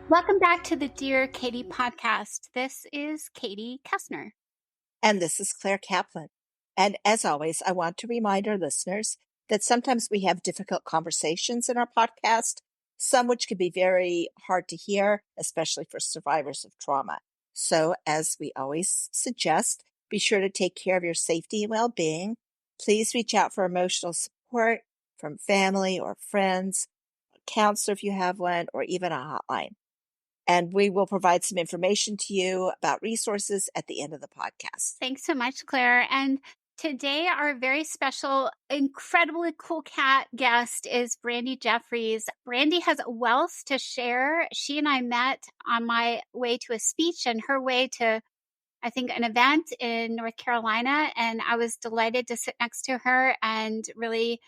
Welcome back to the Dear Katie podcast. This is Katie Koestner. And this is Claire Kaplan. And as always, I want to remind our listeners that sometimes we have difficult conversations in our podcast, some which can be very hard to hear, especially for survivors of trauma. So, as we always suggest, be sure to take care of your safety and well-being. Please reach out for emotional support from family or friends, a counselor if you have one, or even a hotline. And we will provide some information to you about resources at the end of the podcast. Thanks so much, Claire. And today, our very special, incredibly cool cat guest is Brandy Jeffries. Brandy has a wealth to share. She and I met on my way to a speech and her way to, I think, an event in North Carolina. And I was delighted to sit next to her and really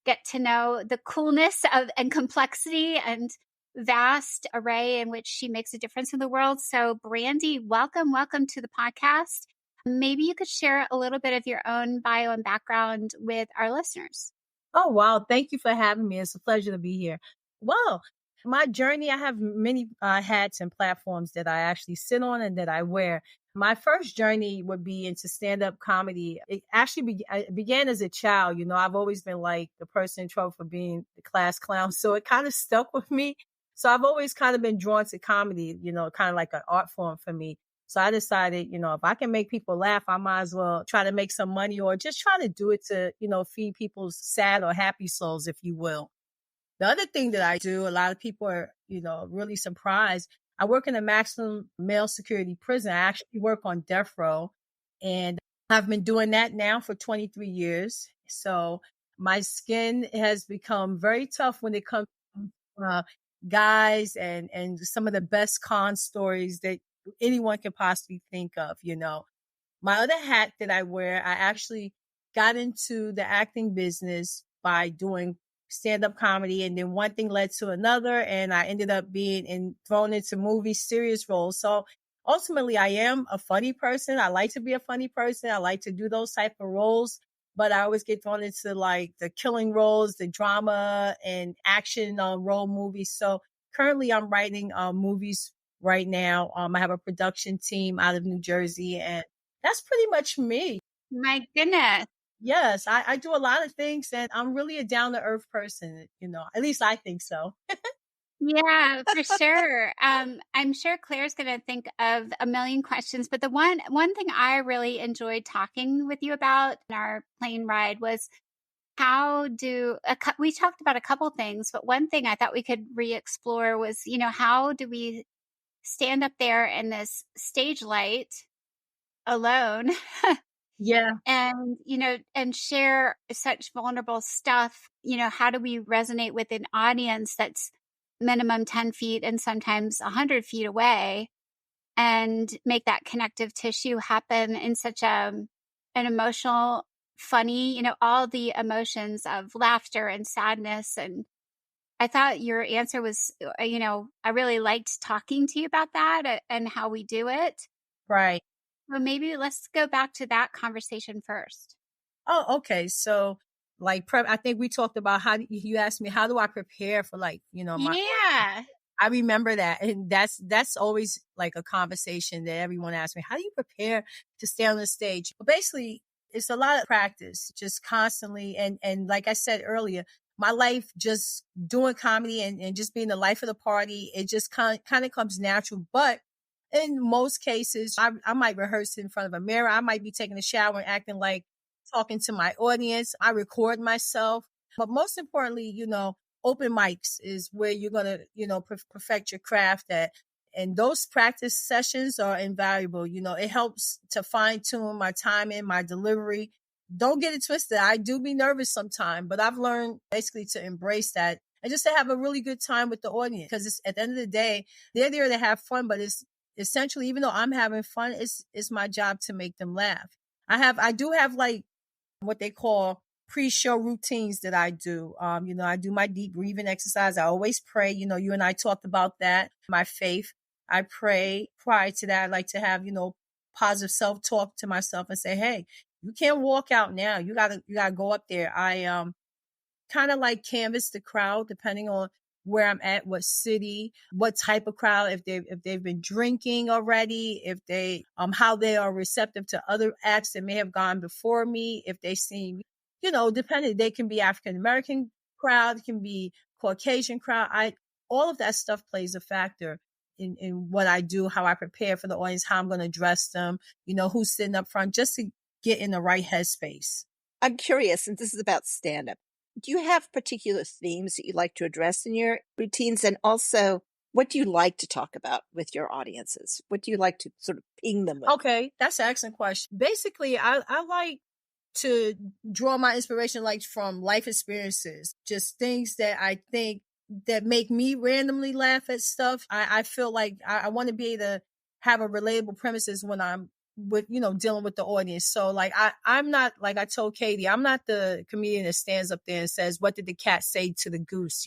get to know the coolness of and complexity and vast array in which she makes a difference in the world. So, Brandy, welcome to the podcast. Maybe you could share a little bit of your own bio and background with our listeners. Oh, wow. Thank you for having me. It's a pleasure to be here. Well, my journey, I have many hats and platforms that I actually sit on and that I wear. My first journey would be into stand-up comedy. It actually began as a child. You know, I've always been like the person in trouble for being the class clown. So it kind of stuck with me. So I've always kind of been drawn to comedy, you know, kind of like an art form for me. So I decided, you know, if I can make people laugh, I might as well try to make some money or just try to do it to, you know, feed people's sad or happy souls, if you will. The other thing that I do, a lot of people are, you know, really surprised. I work in a maximum male security prison. I actually work on death row, and I've been doing that now for 23 years. So my skin has become very tough when it comes to guys and some of the best con stories that anyone can possibly think of, you know. My other hat that I wear, I actually got into the acting business by doing stand-up comedy, and then one thing led to another, and I ended up being thrown into movie serious roles. So ultimately, I am a funny person. I like to be a funny person. I like to do those type of roles, but I always get thrown into like the killing roles, the drama and action role movies. So currently, I'm writing movies right now. I have a production team out of New Jersey, and that's pretty much me. My goodness. Yes, I do a lot of things, and I'm really a down to earth person, you know, at least I think so. Yeah, for sure. I'm sure Claire's going to think of a million questions, but the one thing I really enjoyed talking with you about in our plane ride was we talked about a couple things, but one thing I thought we could re-explore was, you know, how do we stand up there in this stage light alone Yeah. and, you know, and share such vulnerable stuff? You know, how do we resonate with an audience that's minimum 10 feet and sometimes 100 feet away and make that connective tissue happen in such an emotional, funny, you know, all the emotions of laughter and sadness. And I thought your answer was, you know, I really liked talking to you about that and how we do it. Right. Well, maybe let's go back to that conversation first. Oh, okay. So like I think we talked about you asked me, how do I prepare for like, you know, Yeah. I remember that. And that's always like a conversation that everyone asks me, how do you prepare to stay on the stage? But basically it's a lot of practice, just constantly. And like I said earlier, my life just doing comedy and just being the life of the party, it just kind of comes natural. But in most cases, I might rehearse in front of a mirror. I might be taking a shower and acting like talking to my audience. I record myself. But most importantly, you know, open mics is where you're going to, you know, perfect your craft at. And those practice sessions are invaluable. You know, it helps to fine tune my timing, my delivery. Don't get it twisted. I do be nervous sometimes, but I've learned basically to embrace that and just to have a really good time with the audience. Because it's at the end of the day, they're there to have fun, but it's essentially, even though I'm having fun, it's my job to make them laugh. I do have like what they call pre-show routines that I do. You know, I do my deep breathing exercise. I always pray. You know, you and I talked about that, my faith. I pray prior to that. I like to have, you know, positive self-talk to myself and say, hey, you can't walk out now. You gotta go up there. I kind of like canvas the crowd depending on where I'm at, what city, what type of crowd, if they've been drinking already, if they how they are receptive to other acts that may have gone before me, if they seem, depending, they can be African American crowd, can be Caucasian crowd. All of that stuff plays a factor in what I do, how I prepare for the audience, how I'm going to dress them, who's sitting up front, just to get in the right headspace. I'm curious, and this is about stand-up. Do you have particular themes that you like to address in your routines? And also, what do you like to talk about with your audiences? What do you like to sort of ping them with? Okay, that's an excellent question. Basically, I like to draw my inspiration like from life experiences, just things that I think that make me randomly laugh at stuff. I feel like I want to be able to have a relatable premises when I'm with, dealing with the audience. So like, I'm not, like I told Katie, I'm not the comedian that stands up there and says, what did the cat say to the goose?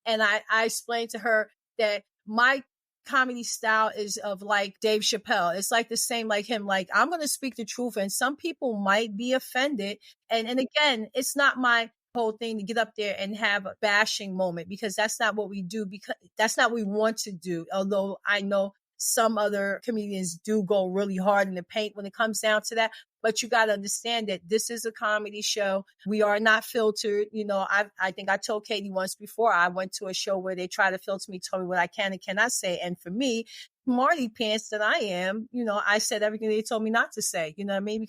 And I explained to her that my comedy style is of like Dave Chappelle. It's like the same like him. Like, I'm going to speak the truth, and some people might be offended. And again, it's not my whole thing to get up there and have a bashing moment, because that's not what we do, because that's not what we want to do. Although I know some other comedians do go really hard in the paint when it comes down to that. But you got to understand that this is a comedy show. We are not filtered. I think I told Katie once before, I went to a show where they try to filter me, told me what I can and cannot say. And for me, Marty pants that I am, I said everything they told me not to say. You know what I mean?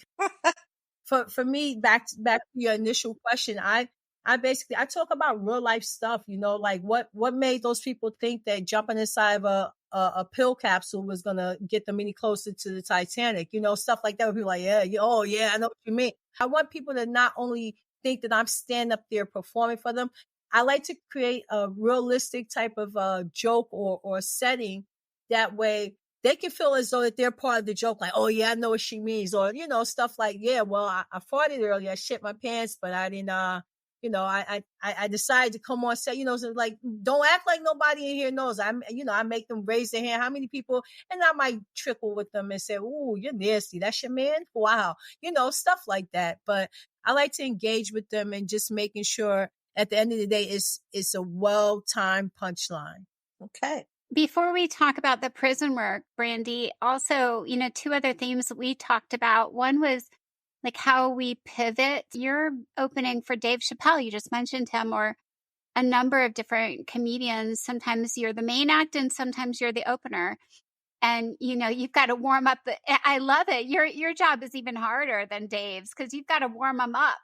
For me, back to your initial question, I basically, I talk about real life stuff, like what made those people think that jumping inside of a pill capsule was going to get them any closer to the Titanic, stuff like that. Would be like, yeah, oh yeah, I know what you mean. I want people to not only think that I'm standing up there performing for them. I like to create a realistic type of joke or setting. That way they can feel as though that they're part of the joke. Like, oh yeah, I know what she means. Or, stuff like, yeah, well, I farted earlier. I shit my pants, but I didn't, I decided to come on set, so like, don't act like nobody in here knows. I make them raise their hand. How many people? And I might trickle with them and say, "Ooh, you're nasty. That's your man." Wow. Stuff like that. But I like to engage with them and just making sure at the end of the day, it's a well-timed punchline. Okay. Before we talk about the prison work, Brandy, also, two other themes we talked about. One was like how we pivot. You're opening for Dave Chappelle. You just mentioned him, or a number of different comedians. Sometimes you're the main act and sometimes you're the opener. And, you've got to warm up. I love it. Your job is even harder than Dave's, because you've got to warm them up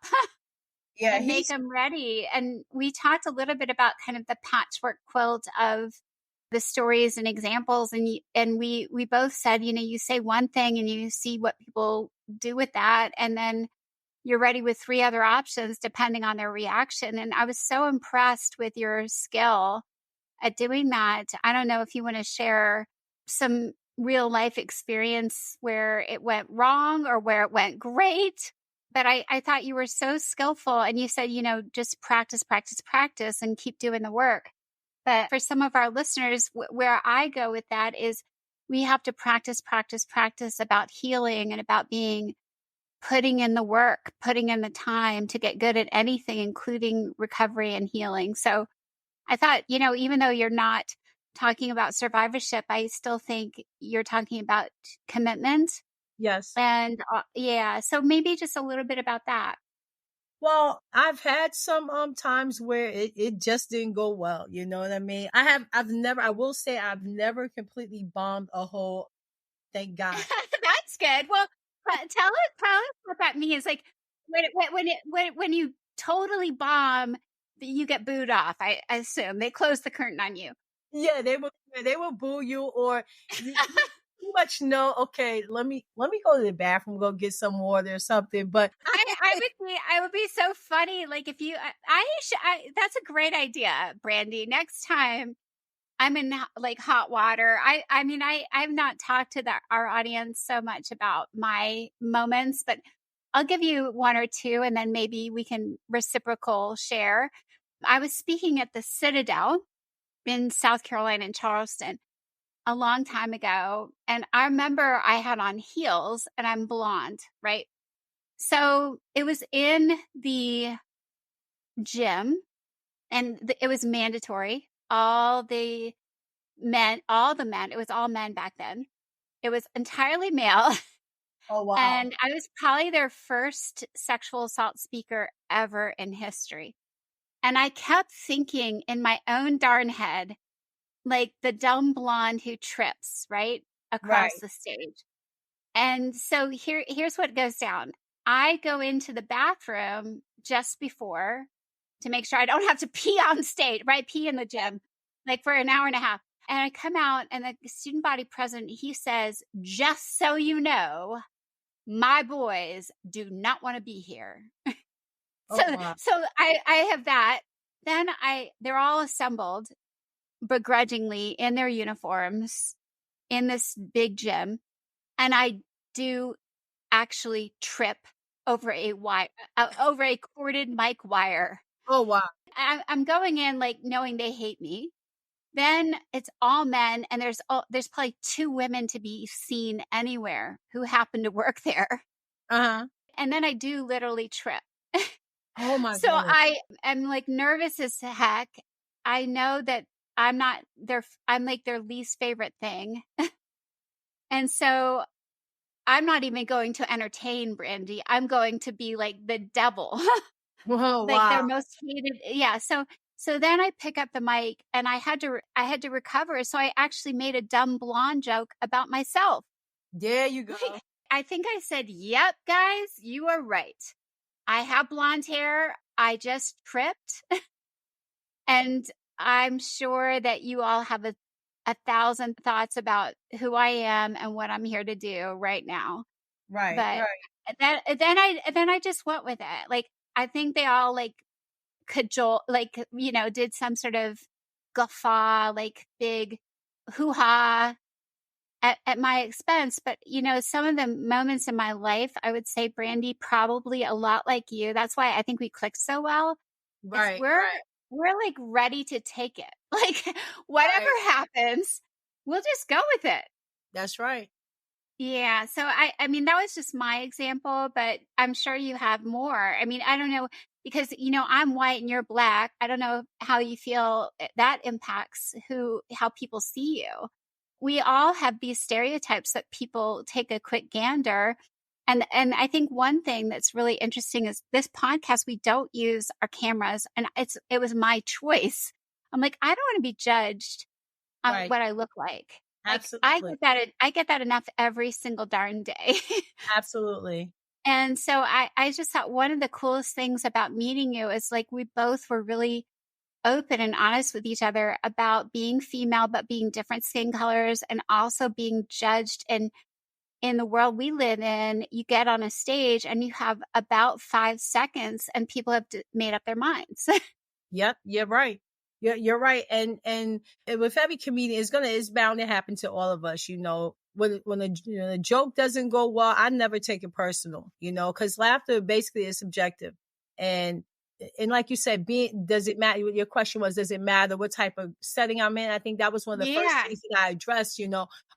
Yeah, and make them ready. And we talked a little bit about kind of the patchwork quilt of the stories and examples. And we both said, you say one thing and you see what people do with that. And then you're ready with 3 other options depending on their reaction. And I was so impressed with your skill at doing that. I don't know if you want to share some real life experience where it went wrong or where it went great. But I thought you were so skillful, and you said, just practice, practice, practice and keep doing the work. But for some of our listeners, where I go with that is we have to practice, practice, practice about healing and about putting in the work, putting in the time to get good at anything, including recovery and healing. So I thought, even though you're not talking about survivorship, I still think you're talking about commitment. Yes. And yeah, so maybe just a little bit about that. Well, I've had some times where it just didn't go well. You know what I mean? I will say I've never completely bombed a whole, thank God. That's good. Well, tell us what that means. Like when you totally bomb, you get booed off. I assume they close the curtain on you. Yeah, they will boo you, or you pretty much know, okay, let me go to the bathroom, go get some water or something. But I would be so funny. Like if you, that's a great idea, Brandy. Next time I'm in like hot water. I've not talked to our audience so much about my moments, but I'll give you 1 or 2 and then maybe we can reciprocal share. I was speaking at the Citadel in South Carolina in Charleston a long time ago. And I remember I had on heels and I'm blonde, right? So it was in the gym and it was mandatory. All the men, it was all men back then. It was entirely male. Oh, wow. And I was probably their first sexual assault speaker ever in history. And I kept thinking in my own darn head, like the dumb blonde who trips, right? Across Right. the stage. And so here's what goes down. I go into the bathroom just before to make sure I don't have to pee on stage, right? Pee in the gym, like for an hour and a half. And I come out, and the student body president, he says, "Just so you know, my boys do not want to be here." So, Oh, wow. I have that. Then they're all assembled begrudgingly in their uniforms in this big gym. And I do actually trip over a wire, over a corded mic wire. Oh, wow. I'm going in like knowing they hate me. Then it's all men, and there's probably 2 women to be seen anywhere who happen to work there. Uh-huh. And then I do literally trip. Oh, my So goodness. I am like nervous as heck. I know that I'm like their least favorite thing. And so I'm not even going to entertain Brandy. I'm going to be like the devil, Oh, like wow. their most hated. Yeah. So then I pick up the mic, and I had to recover. So I actually made a dumb blonde joke about myself. There you go. I think I said, "Yep, guys, you are right. I have blonde hair. I just tripped." And I'm sure that you all have a thousand thoughts about who I am and what I'm here to do right now. Right, But right. then I just went with it. Like, I think they all like cajole, like, did some sort of guffaw, like big hoo ha at my expense. But, some of the moments in my life, I would say, Brandy, probably a lot like you. That's why I think we clicked so well. It's Right, we're like ready to take it. Like, whatever right. happens, we'll just go with it. That's right. Yeah, so I mean, that was just my example, but I'm sure you have more. I mean, I don't know, because I'm white and you're black. I don't know how you feel that impacts how people see you. We all have these stereotypes that people take a quick gander. And I think one thing that's really interesting is this podcast, we don't use our cameras, and it was my choice. I'm like, I don't want to be judged on Right. what I look like. Like, Absolutely. I get that enough every single darn day. Absolutely. And so I just thought one of the coolest things about meeting you is like we both were really open and honest with each other about being female, but being different skin colors, and also being judged. And in the world we live in, you get on a stage and you have about 5 seconds, and people have made up their minds. Yep, you're right. You're right. And with every comedian, it's bound to happen to all of us. When a joke doesn't go well, I never take it personal. Because laughter basically is subjective, and like you said, does it matter? Your question was, does it matter what type of setting I'm in? I think that was one of the first Yeah. things that I addressed.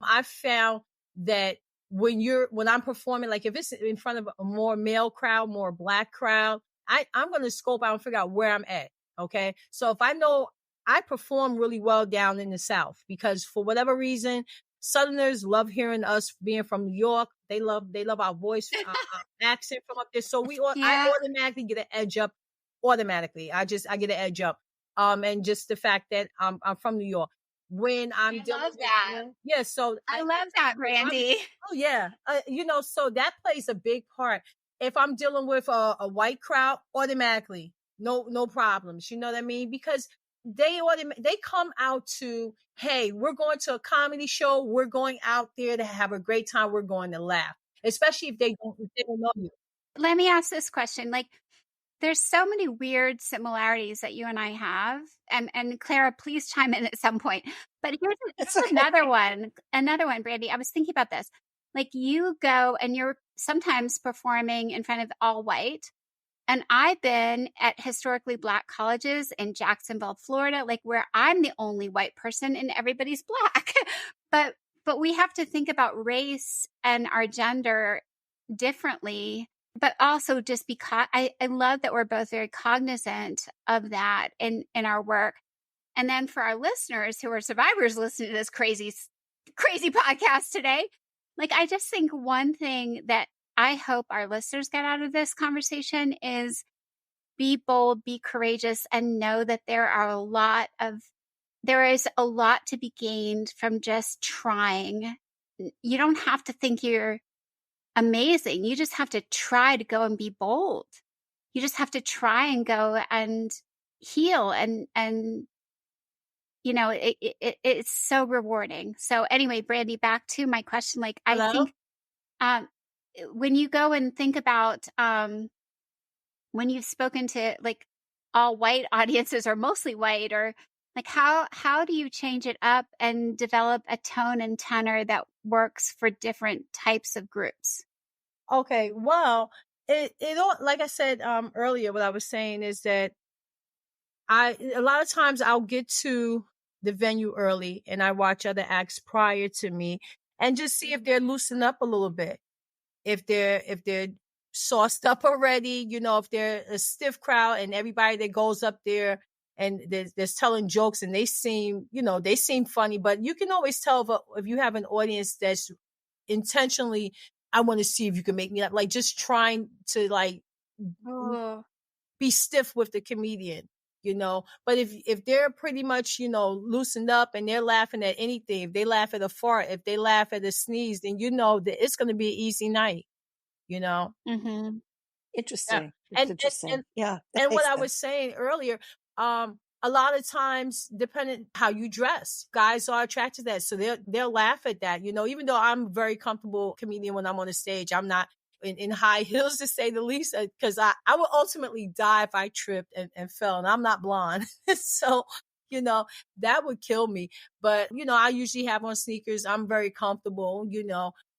I found that when I'm performing, like if it's in front of a more male crowd, more black crowd, I'm going to scope out and figure out where I'm at. Okay. So if I know I perform really well down in the South, because for whatever reason, Southerners love hearing us being from New York. They love our voice, our accent from up there. So I Yeah. automatically get an edge up automatically. I get an edge up. And just the fact that I'm from New York. When I'm I dealing love with, that. yeah, so I love that, Brandy. oh yeah, so that plays a big part. If I'm dealing with a white crowd, automatically, no problems. You know what I mean? Because they come out to, hey, we're going to a comedy show. We're going out there to have a great time. We're going to laugh, especially if they don't know you. Let me ask this question. Like, there's so many weird similarities that you and I have. And Clara, please chime in at some point. But It's here's okay. another one, Brandy. I was thinking about this. Like, you go and you're sometimes performing in front of all white. And I've been at historically black colleges in Jacksonville, Florida, like where I'm the only white person and everybody's black. But we have to think about race and our gender differently but also just because I love that we're both very cognizant of that in our work. And then for our listeners who are survivors listening to this crazy podcast today, like I just think one thing that I hope our listeners get out of this conversation is be bold, be courageous, and know that there is a lot to be gained from just trying. You don't have to think you're amazing. You just have to try to go and be bold. You just have to try and go and heal and it's so rewarding. So anyway, Brandy, back to my question. Like, I Hello? think, um, when you go and think about, when you've spoken to like all white audiences or mostly white, or like, how do you change it up and develop a tone and tenor that works for different types of groups? Okay. Well, it all, like I said, earlier, what I was saying is that a lot of times I'll get to the venue early and I watch other acts prior to me and just see if they're loosened up a little bit. If they're sauced up already, if they're a stiff crowd and everybody that goes up there and there's telling jokes and they seem funny, but you can always tell if you have an audience that's intentionally, I want to see if you can make me laugh, like just trying to like Oh, be stiff with the comedian. But if they're pretty much, loosened up and they're laughing at anything, if they laugh at a fart, if they laugh at a sneeze, then you know that it's going to be an easy night, you know? mm-hmm. Yeah. Interesting. It's And, and, interesting. and, Yeah, that and what makes I was sense. saying earlier, a lot of times, depending how you dress, guys are attracted to that. So they'll laugh at that, even though I'm a very comfortable comedian when I'm on the stage. I'm not in high heels, to say the least, because I would ultimately die if I tripped and fell, and I'm not blonde. So, that would kill me. But, I usually have on sneakers. I'm very comfortable.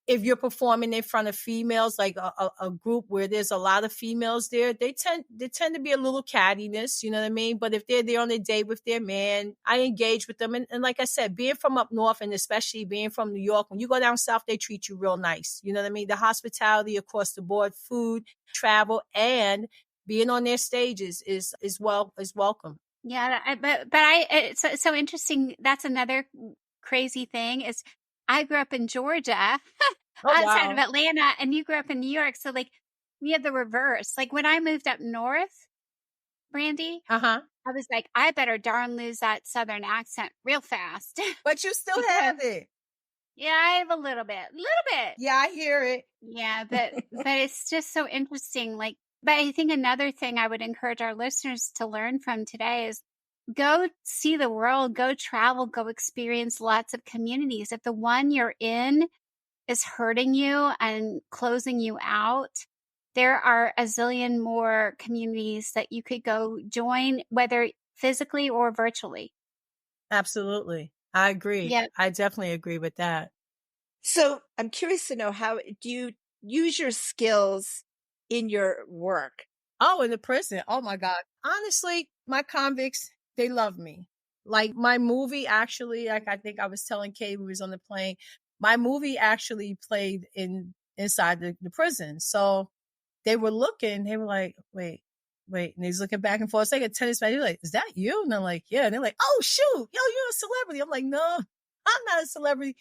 If you're performing in front of females, like a group where there's a lot of females there, they tend to be a little cattiness, you know what I mean? But if they're there on a date with their man, I engage with them. And like I said, being from up north and especially being from New York, when you go down south, they treat you real nice. You know what I mean? The hospitality across the board, food, travel, and being on their stages is welcome. Yeah, it's so interesting. That's another crazy thing is I grew up in Georgia Oh outside of wow. Atlanta, and you grew up in New York. So like we had the reverse. Like when I moved up north, Brandy, Uh-huh. I was like, I better darn lose that Southern accent real fast. But you still Because have it. yeah, I have a little bit. Yeah, I hear it. Yeah, but it's just so interesting. Like, but I think another thing I would encourage our listeners to learn from today is go see the world, go travel, go experience lots of communities. If the one you're in is hurting you and closing you out, there are a zillion more communities that you could go join, whether physically or virtually. Absolutely. I agree. Yeah. I definitely agree with that. So I'm curious to know, how do you use your skills in your work? Oh, in the prison. Oh my God. Honestly, my convicts, they love me. Like my movie actually, like I think I was telling Kay, we was on the plane. My movie actually played inside the prison. So they were looking, they were like, wait. And he's looking back and forth. It's like a tennis match. He's like, is that you? And I'm like, yeah. And they're like, oh shoot, yo, you're a celebrity. I'm like, no, I'm not a celebrity.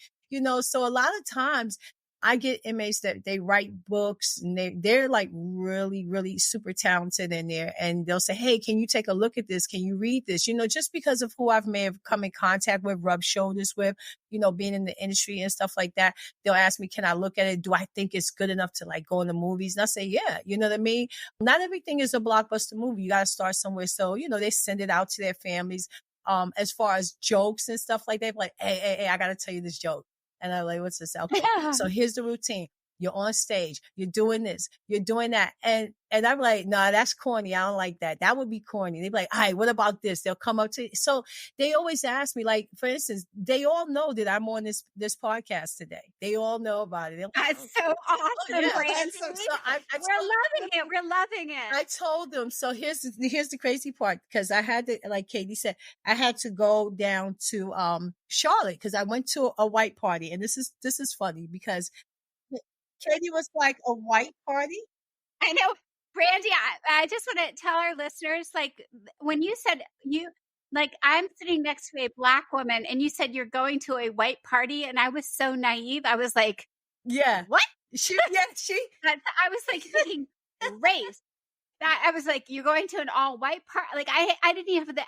So a lot of times I get inmates that they write books and they're like really, really super talented in there. And they'll say, hey, can you take a look at this? Can you read this? Just because of who may have come in contact with, rubbed shoulders with, being in the industry and stuff like that. They'll ask me, can I look at it? Do I think it's good enough to like go in the movies? And I say, yeah, you know what I mean? Not everything is a blockbuster movie. You got to start somewhere. So, they send it out to their families. As far as jokes and stuff like that, like, hey, I got to tell you this joke. And I'm like, what's this? Okay. So here's the routine. You're on stage. You're doing this. You're doing that. And I'm like, nah, that's corny. I don't like that. That would be corny. They'd be like, all right, what about this? They'll come up to. So they always ask me, like, for instance, they all know that I'm on this podcast today. They all know about it. They're like, That's so awesome, yeah. Brandy. So We're loving it. We're loving it. I told them. So here's the crazy part, because I had to, like Katie said, I had to go down to Charlotte because I went to a white party, and this is funny because Katie was like, a white party. I know, Brandy, I just want to tell our listeners, like, when you said like, I'm sitting next to a Black woman and you said you're going to a white party, and I was so naive. I was like, Yeah. what? She I was like thinking race. That I was like, you're going to an all white party. Like, I didn't even have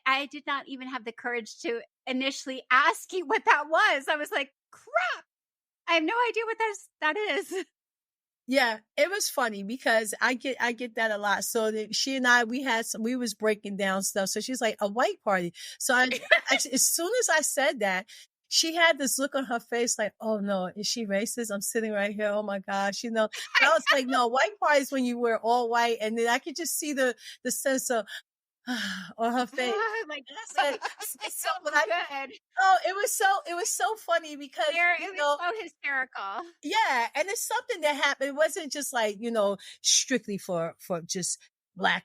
I did not even have the courage to initially ask you what that was. I was like, crap. I have no idea what that is. Yeah, it was funny because I get that a lot. So that she and I, we was breaking down stuff. So she's like, a white party. So as soon as I said that, she had this look on her face like, oh no, is she racist? I'm sitting right here. Oh my gosh, you know. And I was like, no, white party is when you wear all white, and then I could just see the sense of on her face. Oh my So, God. It's so so when I, good. oh, it was so funny because It you was know. so hysterical. Yeah, and it's something that happened. It wasn't just like, you know, strictly for just black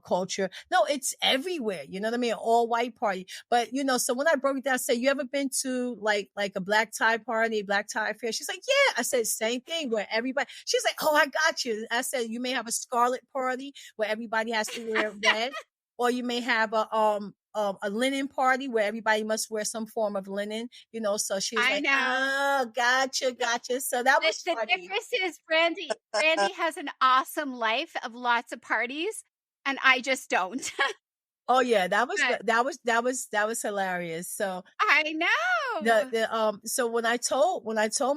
culture. No, it's everywhere. You know what I mean? All white party. But you know, so when I broke it down, I said, you ever been to like a black tie party, black tie affair? She's like, yeah. I said, same thing where everybody, she's like, oh, I got you. I said, you may have a scarlet party where everybody has to wear red, or you may have a linen party where everybody must wear some form of linen, you know. So she was I like, know. oh, gotcha. So that was The funny. difference is Brandy has an awesome life of lots of parties, and I just don't. Oh yeah, But that was hilarious. So I know. so when I told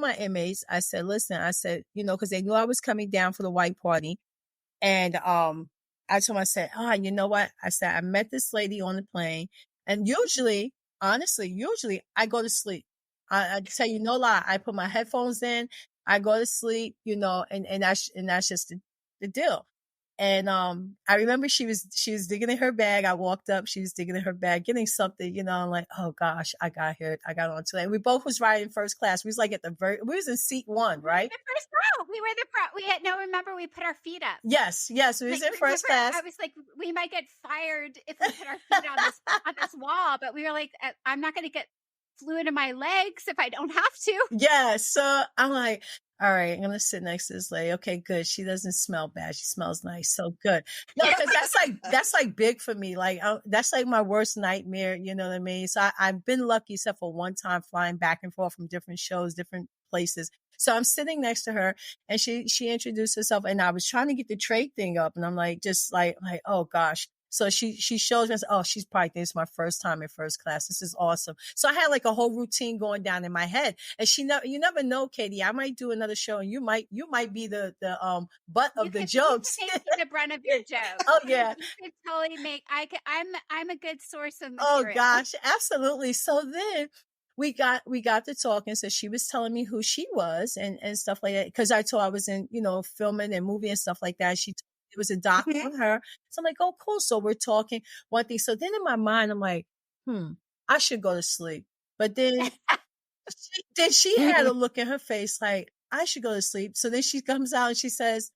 my inmates, I said, listen, I said, you know, because they knew I was coming down for the white party. And I told him, I said, you know what? I said, I met this lady on the plane. And usually, honestly, I go to sleep. I tell you no lie. I put my headphones in, I go to sleep, you know, and that's just the deal. And I remember she was digging in her bag. I walked up, she was digging in her bag, getting something, you know. I'm like, oh gosh, I got on to that. We both was riding first class. We was like we was in seat one, We were right? the first row. We were the we had no. Remember, we put our feet up. Yes, we was Like, in first class. I was like, we might get fired if we put our feet on this wall, but we were like, I'm not going to get fluid in my legs if I don't have to. Yeah. So I'm like, all right, I'm gonna sit next to this lady. Okay, good. She doesn't smell bad. She smells nice. So good. No, because that's like big for me. Like that's like my worst nightmare. You know what I mean? So I've been lucky, except for one time flying back and forth from different shows, different places. So I'm sitting next to her, and she introduced herself, and I was trying to get the tray thing up, and I'm like, just like oh gosh. So she shows us, oh, she's probably thinking it's my first time in first class. This is awesome. So I had like a whole routine going down in my head. And you never know, Katie, I might do another show and you might be the butt of the jokes. You could take the brunt of your jokes. Oh yeah. You could totally make, I'm a good source of Oh material. gosh, absolutely. So then we got to talking. So she was telling me who she was and stuff like that. Cause I told I was in, you know, filming and movie and stuff like that. It was a doc on her. So I'm like, oh, cool. So we're talking one thing. So then in my mind, I'm like, I should go to sleep. But then she had a look in her face like, I should go to sleep. So then she comes out and she says,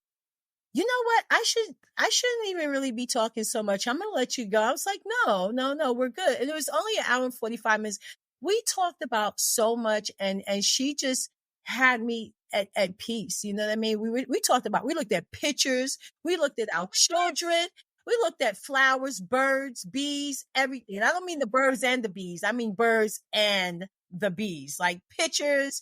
you know what? I shouldn't even really be talking so much. I'm going to let you go. I was like, no, we're good. And it was only an hour and 45 minutes. We talked about so much and she just had me at peace. You know what I mean? We talked about, we looked at pictures. We looked at our children. We looked at flowers, birds, bees, everything. And I don't mean the birds and the bees. I mean birds and the bees, like pictures.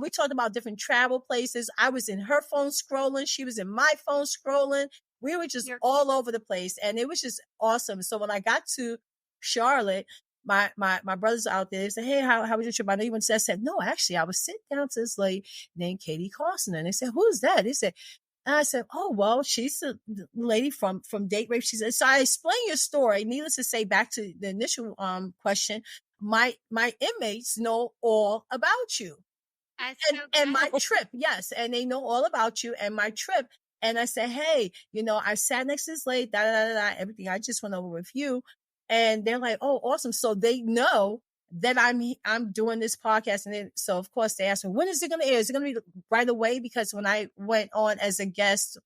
We talked about different travel places. I was in her phone scrolling. She was in my phone scrolling. We were just all over the place. And it was just awesome. So when I got to Charlotte, my brothers out there, they said, hey, how was your trip? I know you went to that. I said, no, actually, I was sitting down to this lady named Katie Koestner. And they said, who's that? They said, and I said, oh, well, she's the lady from Date Rape. She said, so I explained your story. Needless to say, back to the initial question, my inmates know all about you. And my trip, yes. And they know all about you and my trip. And I said, hey, you know, I sat next to this lady, everything. I just went over with you. And they're like, oh, awesome. So they know that I'm doing this podcast. And then, so of course they asked me, when is it going to air? Is it going to be right away? Because when I went on as a guest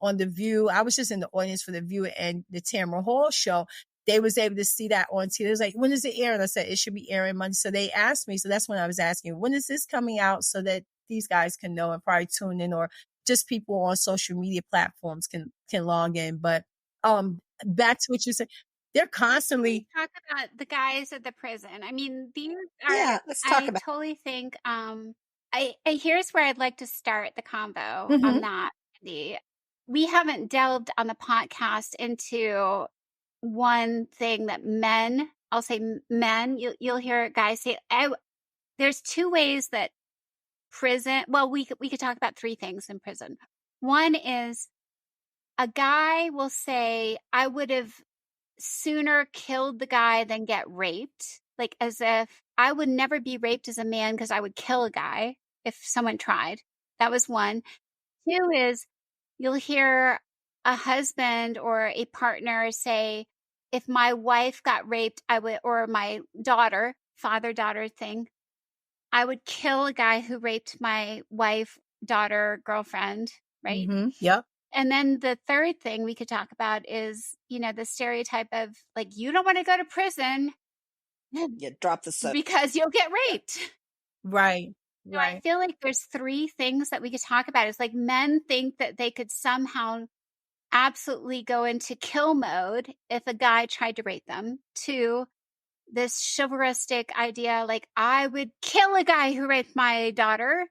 on The View, I was just in the audience for The View and the Tamara Hall show. They was able to see that on TV. It was like, when is it airing? I said, it should be airing Monday. So they asked me. So that's when I was asking, when is this coming out so that these guys can know and probably tune in or just people on social media platforms can log in. But back to what you said, they're constantly Talk about the guys at the prison. I mean, these are, Yeah, let's talk I about. totally think, here's where I'd like to start the convo on Mhm. that. We haven't delved on the podcast into one thing that men, I'll say men, you'll hear guys say, there's two ways that prison, well, we could talk about three things in prison. One is a guy will say, I would have sooner killed the guy than get raped. Like as if I would never be raped as a man because I would kill a guy if someone tried. That was one. Two is you'll hear a husband or a partner say, if my wife got raped, I would, or my daughter, father daughter thing, I would kill a guy who raped my wife, daughter, girlfriend, right? Yep. And then the third thing we could talk about is, the stereotype of like, you don't want to go to prison You drop the soap. because you'll get raped. Right. So I Right. feel like there's three things that we could talk about. It's like men think that they could somehow absolutely go into kill mode if a guy tried to rape them. Two, this chivalristic idea, like I would kill a guy who raped my daughter.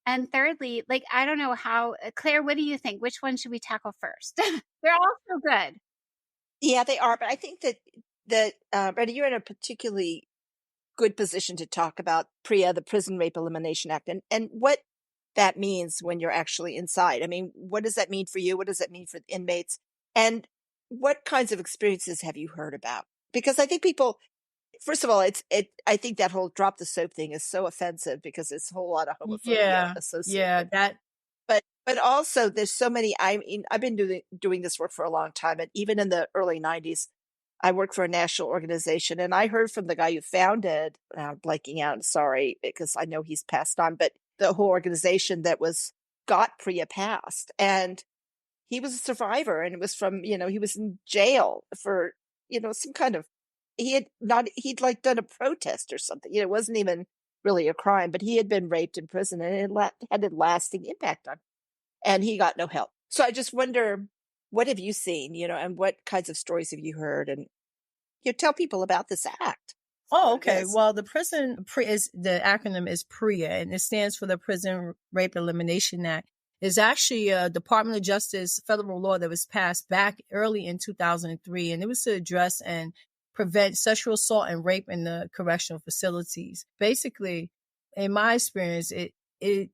And thirdly, like, I don't know how, Claire, what do you think? Which one should we tackle first? They're all so good. Yeah, they are, but I think that Brenda, you're in a particularly good position to talk about PREA, the Prison Rape Elimination Act, and what that means when you're actually inside. I mean, what does that mean for you? What does that mean for the inmates? And what kinds of experiences have you heard about? Because I think people, first of all, I think that whole drop the soap thing is so offensive because there's a whole lot of homophobia Yeah. associated Yeah. with. That. But also there's so many. I mean, I've been doing this work for a long time, and even in the early '90s, I worked for a national organization, and I heard from the guy who founded. Blanking out. Sorry, because I know he's passed on, but the whole organization that was got PREA passed, and he was a survivor, and it was from he was in jail for some kind of he'd like done a protest or something. It wasn't even really a crime, but he had been raped in prison, and had a lasting impact on him, and he got no help. So I just wonder, what have you seen, and what kinds of stories have you heard, and tell people about this act. Oh, What it okay. is. Well, the acronym is PREA, and it stands for the Prison Rape Elimination Act. It's actually a Department of Justice federal law that was passed back early in 2003, and it was to address and prevent sexual assault and rape in the correctional facilities. Basically, in my experience, it set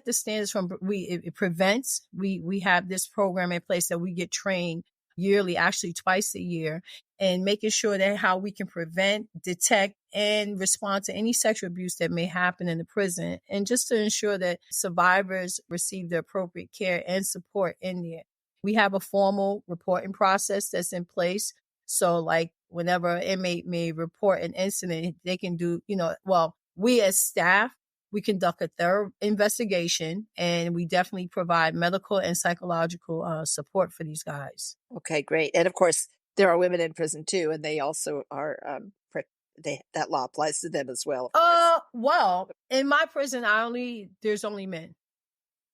the standards it prevents. We have this program in place that we get trained yearly, actually twice a year, and making sure that how we can prevent, detect, and respond to any sexual abuse that may happen in the prison, and just to ensure that survivors receive the appropriate care and support in there. We have a formal reporting process that's in place. So like whenever an inmate may report an incident, they can do, we as staff, we conduct a thorough investigation, and we definitely provide medical and psychological support for these guys. Okay, great. And of course, there are women in prison too, and they also are. That law applies to them as well, of course. Well, in my prison, there's only men.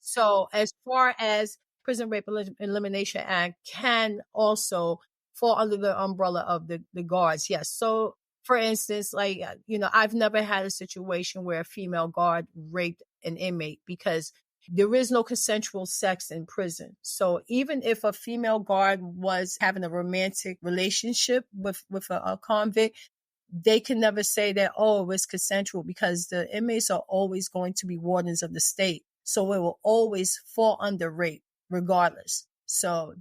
So as far as Prison Rape Elimination Act can also fall under the umbrella of the guards. Yes. So for instance, like, I've never had a situation where a female guard raped an inmate because there is no consensual sex in prison. So even if a female guard was having a romantic relationship with a convict, they can never say that, oh, it was consensual, because the inmates are always going to be wardens of the state. So it will always fall under rape regardless. So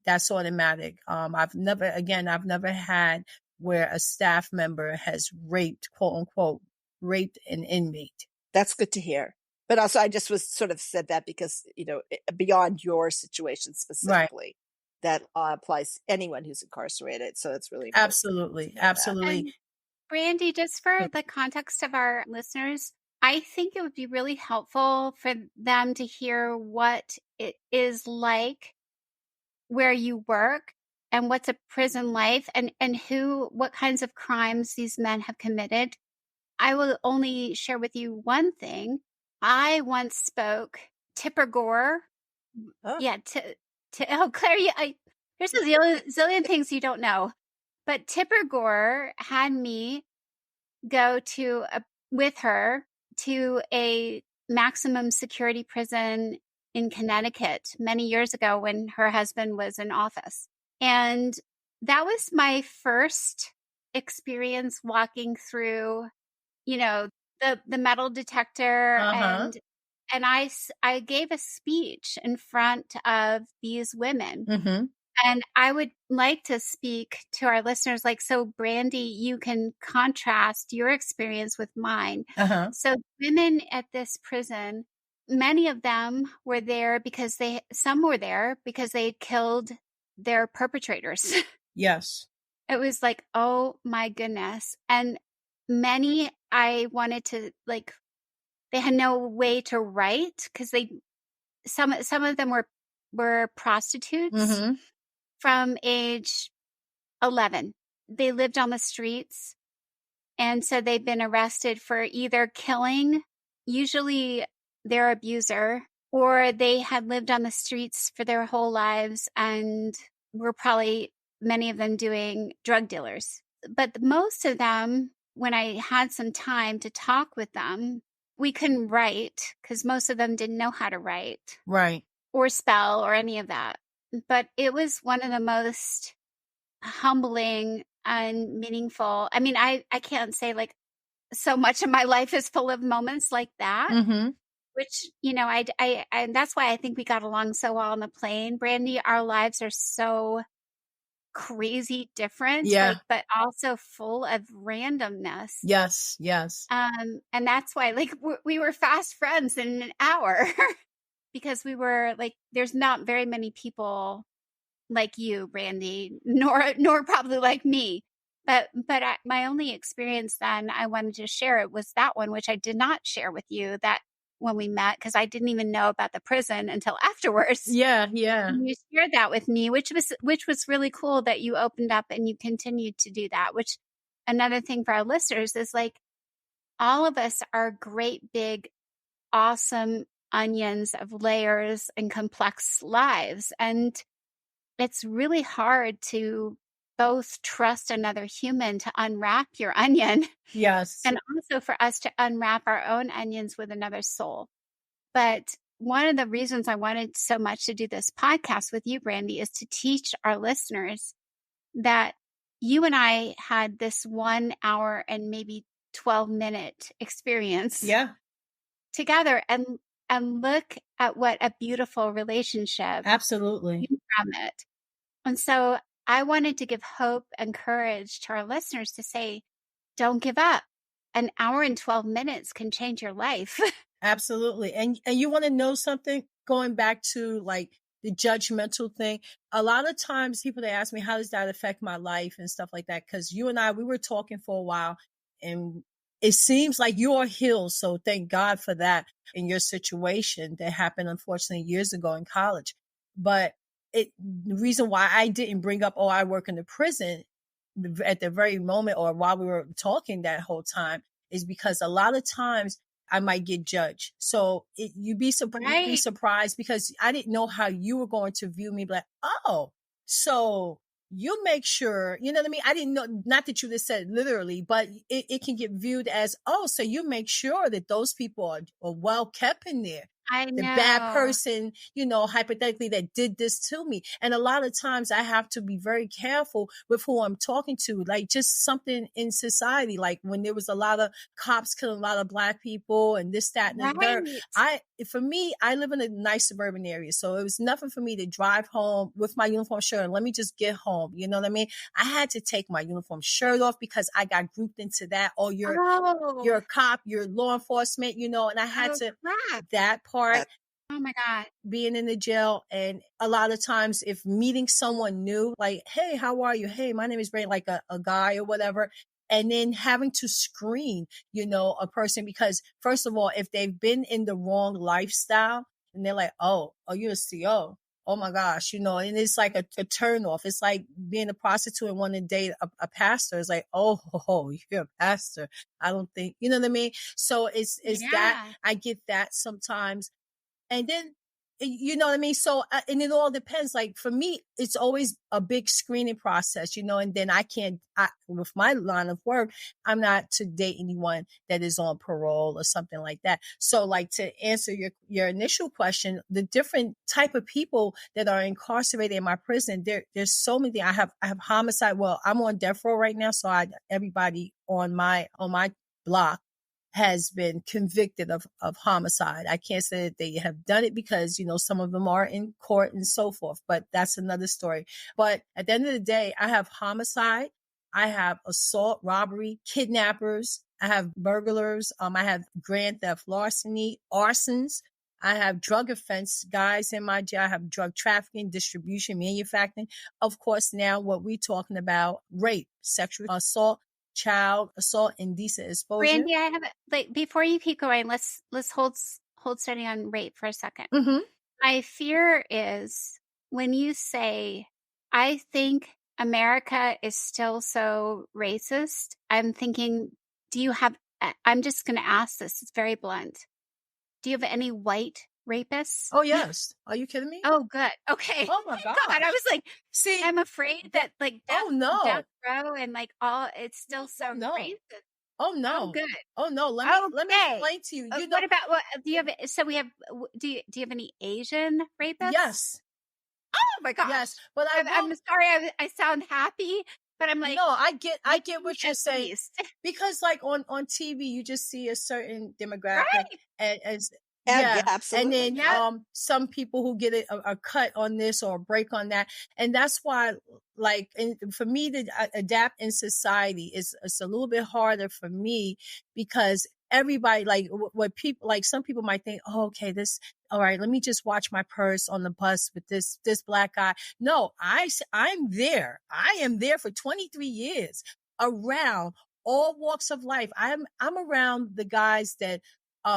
that's automatic. I've never had where a staff member has raped, quote unquote, raped an inmate. That's good to hear. But also, I just was sort of said that because, beyond your situation Right. specifically, that applies to anyone who's incarcerated. So it's really important Absolutely. to know that. Absolutely. And Brandy, just for the context of our listeners, I think it would be really helpful for them to hear what it is like where you work and what's a prison life, and what kinds of crimes these men have committed. I will only share with you one thing. I once spoke Tipper Gore. Oh. Yeah, Claire, there's a zillion things you don't know. But Tipper Gore had me go with her to a maximum security prison in Connecticut many years ago when her husband was in office. And that was my first experience walking through, the metal detector, Uh-huh. and I gave a speech in front of these women. Mm-hmm. And I would like to speak to our listeners, like, so Brandy, you can contrast your experience with mine. Uh-huh. So women at this prison, many of them were there because some were there because they had killed their perpetrators. Yes. It was like, oh my goodness. And many I wanted to, like, they had no way to write because some of them were prostitutes Mm-hmm. from age 11. They lived on the streets, and so they've been arrested for either killing, usually their abuser, or they had lived on the streets for their whole lives and were probably, many of them, doing drug dealers. But most of them, when I had some time to talk with them, we couldn't write because most of them didn't know how to write Right. or spell or any of that. But it was one of the most humbling and meaningful. I mean, I can't say like so much of my life is full of moments like that, Mm-hmm. which, and that's why I think we got along so well on the plane. Brandy, our lives are so crazy different, Yeah. like, but also full of randomness. Yes. Yes. And that's why, like, we were fast friends in an hour because we were like, there's not very many people like you, Brandy, nor probably like me. But my only experience then I wanted to share it was that one, which I did not share with you that when we met because I didn't even know about the prison until afterwards. Yeah. Yeah. And you shared that with me, which was really cool that you opened up and you continued to do that. Which another thing for our listeners is like all of us are great big awesome onions of layers and complex lives, and it's really hard to both trust another human to unwrap your onion Yes. and also for us to unwrap our own onions with another soul. But one of the reasons I wanted so much to do this podcast with you, Brandy, is to teach our listeners that you and I had this 1 hour and maybe 12-minute experience Yeah. together, and look at what a beautiful relationship Absolutely. came from it. And so I wanted to give hope and courage to our listeners to say, don't give up. An hour and 12 minutes can change your life. Absolutely. And you want to know something? Going back to like the judgmental thing, a lot of times people, they ask me, how does that affect my life and stuff like that? Because you and I, we were talking for a while, and it seems like you're healed. So thank God for that in your situation that happened, unfortunately, years ago in college. But the reason why I didn't bring up, oh, I work in the prison at the very moment or while we were talking that whole time is because a lot of times I might get judged. So you'd be Right. surprised because I didn't know how you were going to view me. Like, oh, so you make sure, you know what I mean? I didn't know, not that you just said literally, but it can get viewed as, oh, so you make sure that those people are well kept in there. I The bad know. person, hypothetically that did this to me. And a lot of times I have to be very careful with who I'm talking to. Like just something in society, like when there was a lot of cops killing a lot of Black people and this, that, and the third. Right. For me, I live in a nice suburban area. So it was nothing for me to drive home with my uniform shirt and let me just get home. You know what I mean? I had to take my uniform shirt off because I got grouped into that. Oh, you're Oh, a cop, you're law enforcement, and I had oh, to, crap. that part, That, Oh my God. being in the jail. And a lot of times if meeting someone new, like, hey, how are you? Hey, my name is Brandy, like a guy or whatever. And then having to screen, a person, because first of all, if they've been in the wrong lifestyle and they're like, oh, you're a CO. oh my gosh, and it's like a turn off. It's like being a prostitute and wanting to date a pastor. It's like, oh, you're a pastor. I don't think, you know what I mean? So it's that Yeah. I get that sometimes. And then, you know what I mean? So, and it all depends. Like for me, it's always a big screening process, and then with my line of work, I'm not to date anyone that is on parole or something like that. So like to answer your initial question, the different type of people that are incarcerated in my prison, there's so many. I have homicide. Well, I'm on death row right now. So everybody on my block has been convicted of homicide. I can't say that they have done it because, some of them are in court and so forth, but that's another story. But at the end of the day, I have homicide. I have assault, robbery, kidnappers. I have burglars. I have grand theft, larceny, arsons. I have drug offense guys in my jail. I have drug trafficking, distribution, manufacturing. Of course, now what we're talking about, rape, sexual assault, child assault, indecent exposure. Brandy, I have like before you keep going, let's hold steady on rape for a second. Mm-hmm. My fear is when you say, I think America is still so racist, I'm thinking, I'm just going to ask this, it's very blunt. Do you have any white rapists? Oh, yes. Are you kidding me? Oh, good. Okay. Oh my God. God, I was like, see, I'm afraid that like oh no, death row and like all, it's still so no. racist. Oh Oh, no. good. Oh no. Let me Okay. explain to you. What about do you have? So we have. Do you have any Asian rapists? Yes. Oh my gosh. Yes. But I'm sorry. I sound happy, but I'm like, no, I get what you're saying. least. Because like on TV, you just see a certain demographic Right. and Yeah, absolutely. and then some people who get a cut on this or a break on that, and that's why for me to adapt in society it's a little bit harder for me because everybody like what people like some people might think, oh, okay, this all right, let me just watch my purse on the bus with this black guy. No, I'm there. I am there for 23 years around all walks of life. I'm around the guys that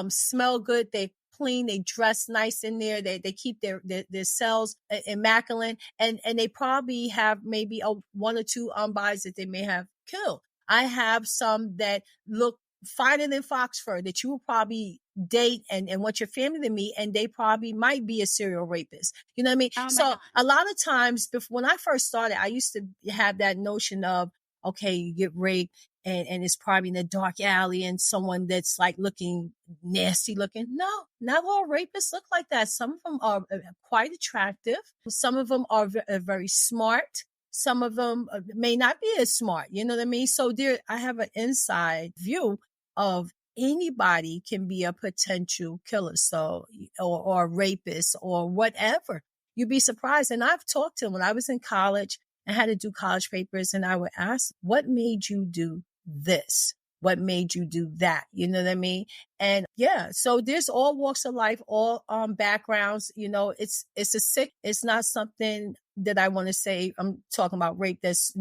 smell good, they clean, they dress nice in there, they keep their cells immaculate, and they probably have maybe one or two unbuys that they may have killed. I have some that look finer than fox fur that you will probably date and want your family to meet, and they probably might be a serial rapist. You know what I mean? Oh so God. a lot of times when I first started, I used to have that notion of, okay, you get raped and it's probably in a dark alley and someone that's like looking nasty looking. No, not all rapists look like that. Some of them are quite attractive. Some of them are very smart. Some of them may not be as smart. You know what I mean? So I have an inside view of anybody can be a potential killer. So, or a rapist or whatever. You'd be surprised. And I've talked to them when I was in college. I had to do college papers and I would ask, what made you do this? What made you do that? You know what I mean? And yeah, so there's all walks of life, all backgrounds, it's not something that I want to say. I'm talking about rape that's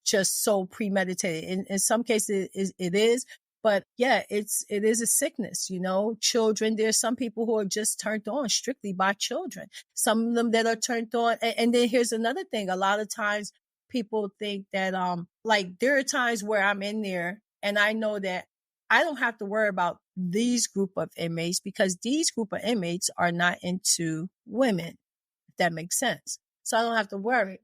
just so premeditated. In some cases it is, but yeah, it is a sickness, children. There's some people who are just turned on strictly by children. Some of them that are turned on. And then here's another thing. A lot of times people think that, there are times where I'm in there and I know that I don't have to worry about these group of inmates because these group of inmates are not into women, if that makes sense. So I don't have to worry.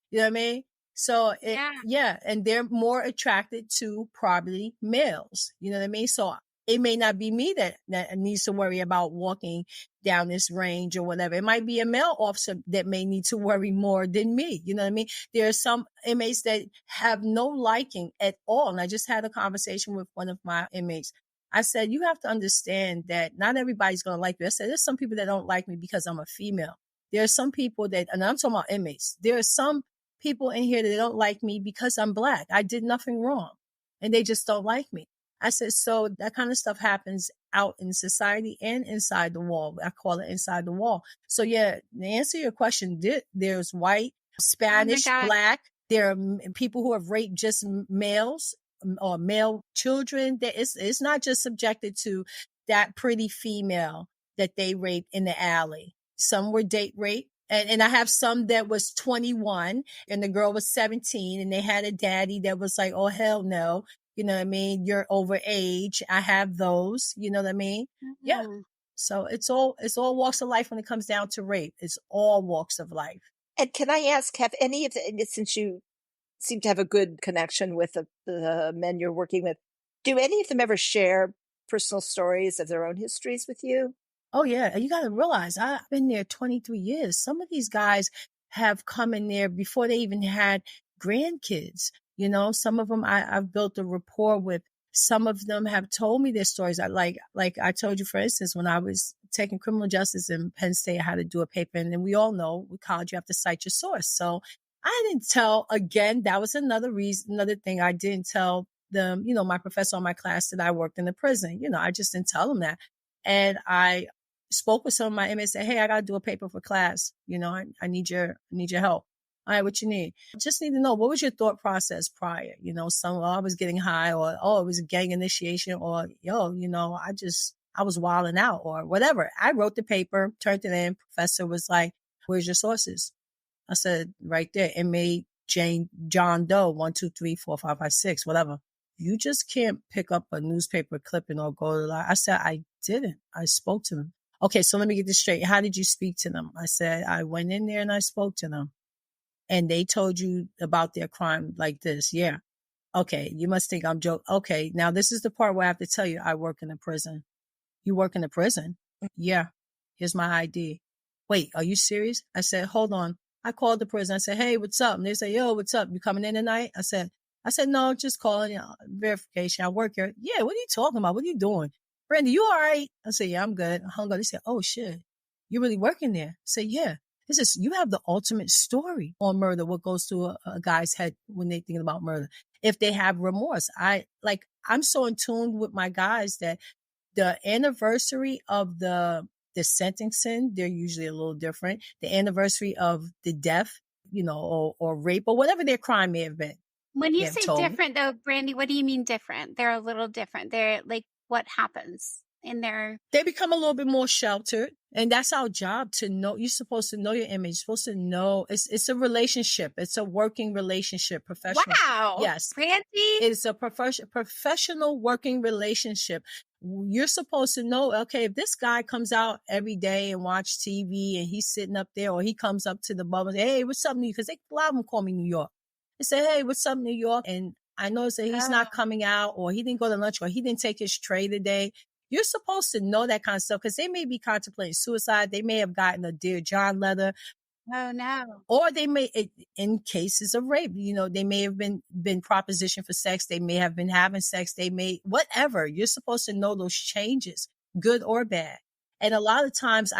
You know what I mean? So and they're more attracted to probably males. You know what I mean? So it may not be me that needs to worry about walking down this range or whatever. It might be a male officer that may need to worry more than me. You know what I mean? There are some inmates that have no liking at all. And I just had a conversation with one of my inmates. I said, you have to understand that not everybody's going to like you. I said, there's some people that don't like me because I'm a female. There are some people that, and I'm talking about inmates, there are some people in here that don't like me because I'm Black. I did nothing wrong and they just don't like me. I said, so that kind of stuff happens out in society and inside the wall. I call it inside the wall. So yeah, to answer your question, there's white, Spanish, Black. There are people who have raped just males or male children. It's not just subjected to that pretty female that they raped in the alley. Some were date rape And I have some that was 21 and the girl was 17 and they had a daddy that was like, oh, hell no. You know what I mean? You're over age. I have those, you know what I mean? Yeah. Mhm. So it's all walks of life when it comes down to rape. It's all walks of life. And can I ask, have any of the, since you seem to have a good connection with the men you're working with, do any of them ever share personal stories of their own histories with you? Oh yeah, you got to realize I've been there 23 years. Some of these guys have come in there before they even had grandkids. You know, some of them I've built a rapport with. Some of them have told me their stories. Like I told you, for instance, when I was taking criminal justice in Penn State, I had to do a paper, and then we all know with college you have to cite your source. So I didn't tell. Again, that was another reason, another thing I didn't tell them. You know, my professor on my class that I worked in the prison. You know, I just didn't tell them that. And I spoke with some of my inmates, said, hey, I got to do a paper for class. You know, I need your help. All right, what you need? Just need to know, what was your thought process prior? You know, I was getting high, or, oh, it was a gang initiation, or, yo, you know, I was wilding out, or whatever. I wrote the paper, turned it in. Professor was like, where's your sources? I said, right there. Inmate John Doe, 1, 2, 3, 4, 5, 5, 6, whatever. You just can't pick up a newspaper clipping or go to the I said, I didn't. I spoke to them. Okay, so let me get this straight. How did you speak to them? I said, I went in there and I spoke to them. And they told you about their crime like this. Yeah. Okay, you must think I'm joking. Okay, now this is the part where I have to tell you I work in a prison. You work in a prison? Yeah. Here's my ID. Wait, are you serious? I said, hold on. I called the prison. I said, hey, what's up? And they say, yo, what's up? You coming in tonight? I said, no, just calling, verification. I work here. Yeah, what are you talking about? What are you doing? Brandy, you all right? I said, yeah, I'm good. I hung up. They said, oh shit, you're really working there? I said, yeah. You have the ultimate story on murder, what goes through a guy's head when they think about murder. If they have remorse, I'm so in tune with my guys that the anniversary of the sentencing, they're usually a little different. The anniversary of the death, you know, or rape or whatever their crime may have been. When They you have say told me. different, though, Brandy, what do you mean different? They're a little different. They're like, what happens in their. They become a little bit more sheltered. And that's our job, to know. You're supposed to know your image. You're supposed to know it's a relationship. It's a working relationship, professional. Wow, Yes. Brandy. It's a professional working relationship. You're supposed to know, okay, if this guy comes out every day and watch TV and he's sitting up there, or he comes up to the bubble and say, hey, what's up, New York? Because a lot of them call me New York. They say, hey, what's up, New York? And I notice that he's not coming out, or he didn't go to lunch, or he didn't take his tray today. You're supposed to know that kind of stuff, because they may be contemplating suicide. They may have gotten a Dear John letter. Oh no. Or they may, in cases of rape, you know, they may have been propositioned for sex. They may have been having sex. They may, whatever. You're supposed to know those changes, good or bad. And a lot of times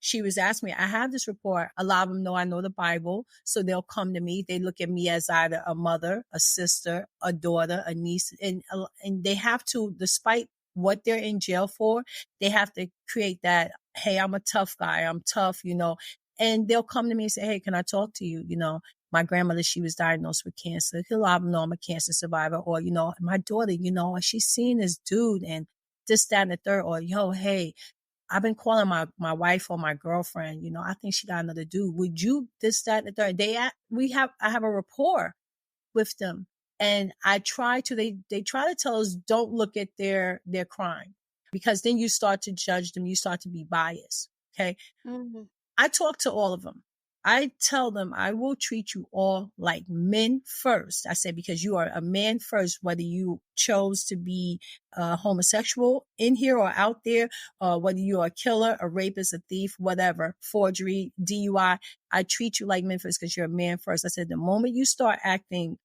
she was asking me, I have this report. A lot of them know I know the Bible. So they'll come to me. They look at me as either a mother, a sister, a daughter, a niece. And they have to, despite what they're in jail for, they have to create that, hey, I'm a tough guy. I'm tough, you know. And they'll come to me and say, hey, can I talk to you? You know, my grandmother, she was diagnosed with cancer. A lot of them know I'm a cancer survivor. Or, you know, my daughter, you know, she's seen this dude and this, that, and the third. Or, yo, hey, I've been calling my wife or my girlfriend, you know, I think she got another dude. Would you this, that, and the third? I have a rapport with them. And they try to tell us, don't look at their crime, because then you start to judge them. You start to be biased. Okay. Mm-hmm. I talk to all of them. I tell them, I will treat you all like men first. I say, because you are a man first, whether you chose to be homosexual in here or out there, whether you are a killer, a rapist, a thief, whatever, forgery, DUI. I treat you like men first because you're a man first. I said, the moment you start acting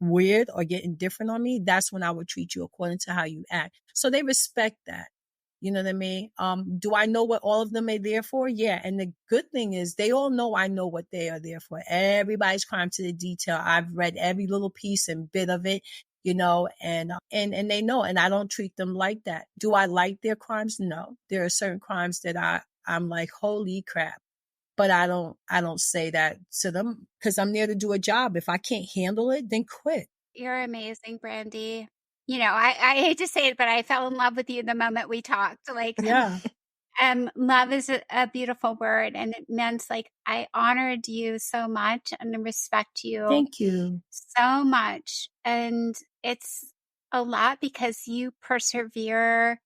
weird or getting different on me, that's when I would treat you according to how you act. So they respect that. You know what I mean? Do I know what all of them are there for? Yeah. And the good thing is they all know I know what they are there for. Everybody's crime to the detail. I've read every little piece and bit of it, you know, and they know, and I don't treat them like that. Do I like their crimes? No. There are certain crimes that I'm like, holy crap. But I don't say that to them, because I'm there to do a job. If I can't handle it, then quit. You're amazing, Brandy. You know, I hate to say it, but I fell in love with you the moment we talked. Like, Yeah. Love is a beautiful word, and it meant like I honored you so much and respect you Thank you. so much. And it's a lot because you persevere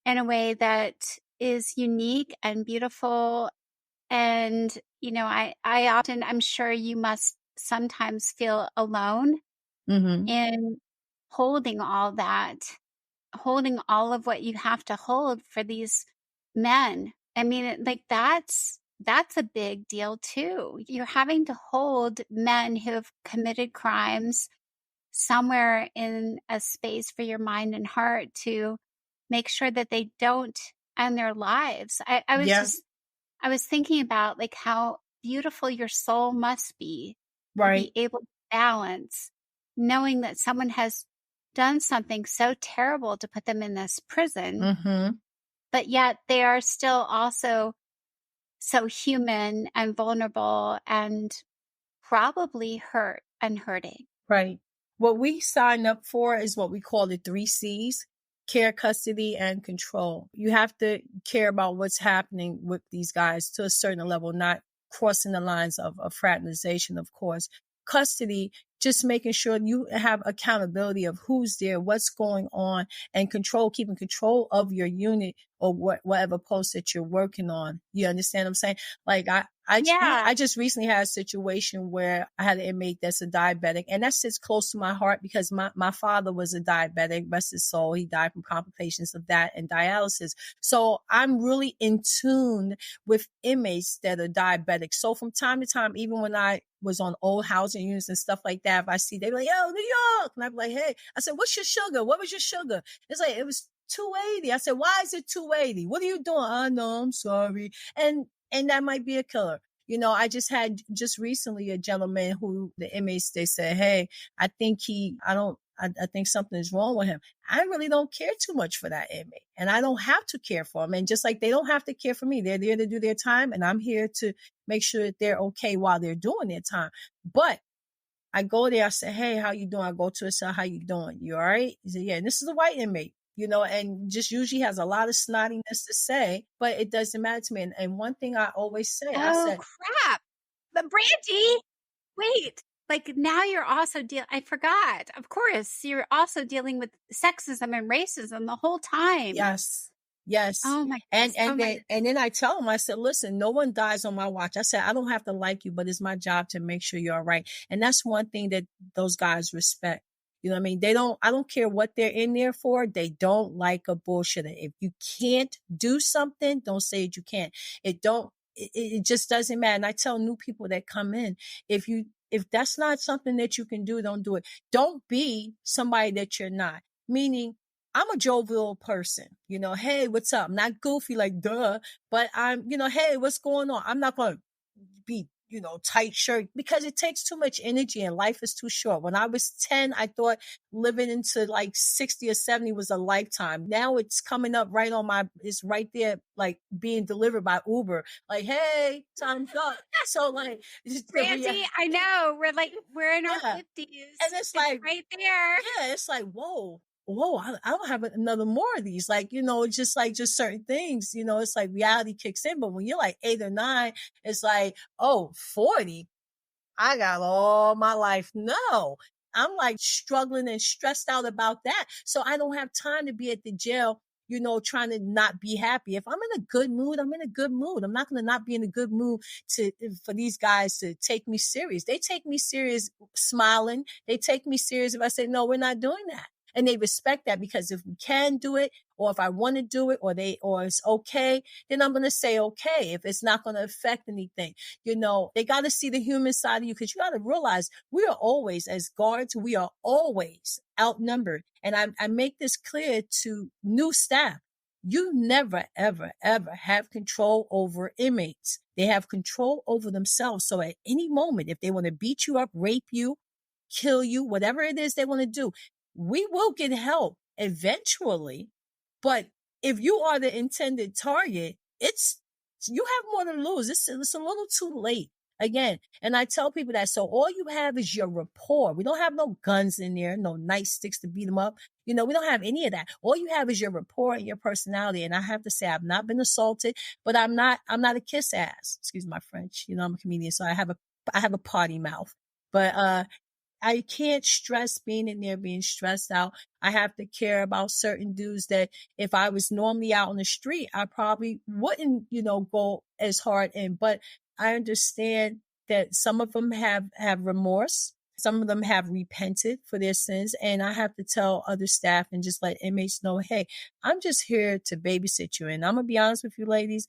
in a way that is unique and beautiful. And, I often, I'm sure you must sometimes feel alone Mm-hmm. in holding all that, holding all of what you have to hold for these men. I mean, that's a big deal too. You're having to hold men who have committed crimes somewhere in a space for your mind and heart to make sure that they don't end their lives. Yeah. I was thinking about like how beautiful your soul must to be Right. able to balance knowing that someone has done something so terrible to put them in this prison, Mm-hmm. but yet they are still also so human and vulnerable and probably hurt and hurting. Right. What we sign up for is what we call the 3 C's: care, custody, and control. You have to care about what's happening with these guys to a certain level, not crossing the lines of fraternization, of course. Custody, just making sure you have accountability of who's there, what's going on, and control, keeping control of your unit or whatever post that you're working on. You understand what I'm saying? Like Yeah. I just recently had a situation where I had an inmate that's a diabetic, and that sits close to my heart because my father was a diabetic, rest his soul. He died from complications of that and dialysis. So I'm really in tune with inmates that are diabetic. So from time to time, even when I was on old housing units and stuff like that, if I see, they be like, yo, New York. And I'd be like, hey, I said, what's your sugar? What was your sugar? It's like, it was 280. I said, why is it 280? What are you doing? I know, I'm sorry. And that might be a killer. I just recently a gentleman who the inmates, they said, hey, I think I think something is wrong with him. I really don't care too much for that inmate, and I don't have to care for him. And just like they don't have to care for me, they're there to do their time, and I'm here to make sure that they're okay while they're doing their time. But I go there, I say, hey, how you doing? I go to his cell, how you doing? You all right? He said, yeah. And this is a white inmate, and just usually has a lot of snottiness to say, but it doesn't matter to me. And one thing I always say, I Oh said, crap. But Brandy, wait. Like now you're also I forgot. Of course, you're also dealing with sexism and racism the whole time. yes, yes. Oh my And goodness. Oh and my then goodness. and then I tell him, I said, listen, no one dies on my watch. I said, I don't have to like you, but it's my job to make sure you're all right. And that's one thing that those guys respect. You know what I mean? I don't care what they're in there for. They don't like a bullshitter. If you can't do something, don't say that you can't. It just doesn't matter. And I tell new people that come in, if that's not something that you can do, don't do it. Don't be somebody that you're not. Meaning, I'm a jovial person, hey, what's up? I'm not goofy like duh, but I'm, hey, what's going on? I'm not going to be, tight shirt because it takes too much energy and life is too short. When I was 10, I thought living into like 60 or 70 was a lifetime. Now it's coming up it's right there, like being delivered by Uber. Like, hey, time's up. So like, Brandy, I know. We're in our yeah. 50s. And it's like, right there. yeah, it's like, whoa, I don't have another more of these. Like, just certain things, it's like reality kicks in. But when you're like 8 or 9, it's like, oh, 40, I got all my life. No, I'm like struggling and stressed out about that. So I don't have time to be at the jail, trying to not be happy. If I'm in a good mood, I'm in a good mood. I'm not going to not be in a good mood for these guys to take me serious. They take me serious smiling. They take me serious if I say, no, we're not doing that. And they respect that because if we can do it, or if I want to do it, or it's okay, then I'm going to say okay. If it's not going to affect anything, they got to see the human side of you, because you got to realize we are always, as guards, we are always outnumbered. And I make this clear to new staff. You never, ever, ever have control over inmates. They have control over themselves. So at any moment, if they want to beat you up, rape you, kill you, whatever it is they want to do, we will get help eventually. But if you are the intended target, you have more to lose. It's a little too late. Again, and I tell people that, so all you have is your rapport. We don't have no guns in there, no nightsticks to beat them up. We don't have any of that. All you have is your rapport and your personality. And I have to say, I've not been assaulted, but I'm not a kiss ass. Excuse my French. I'm a comedian, so I have a potty mouth. But I can't stress being in there, being stressed out. I have to care about certain dudes that if I was normally out on the street, I probably wouldn't, go as hard in. But I understand that some of them have remorse. Some of them have repented for their sins. And I have to tell other staff and just let inmates know, hey, I'm just here to babysit you. And I'm going to be honest with you, ladies,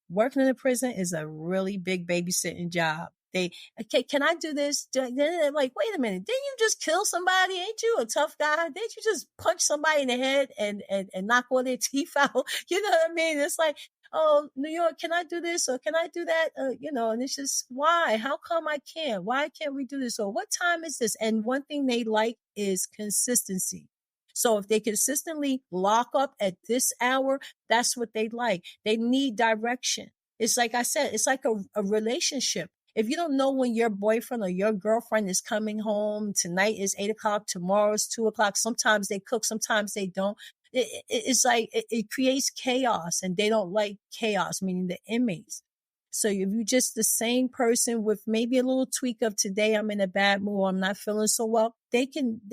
working in a prison is a really big babysitting job. Okay, can I do this? Then they're like, wait a minute, didn't you just kill somebody? Ain't you a tough guy? Didn't you just punch somebody in the head and knock all their teeth out? You know what I mean? It's like, oh, New York, can I do this? Or can I do that? And it's just, why? How come I can't? Why can't we do this? Or what time is this? And one thing they like is consistency. So if they consistently lock up at this hour, that's what they like. They need direction. It's like I said, it's like a relationship. If you don't know when your boyfriend or your girlfriend is coming home, tonight is 8:00, tomorrow is 2:00. Sometimes they cook, sometimes they don't. It's like it creates chaos, and they don't like chaos, meaning the inmates. So if you're just the same person with maybe a little tweak of today, I'm in a bad mood, I'm not feeling so well, they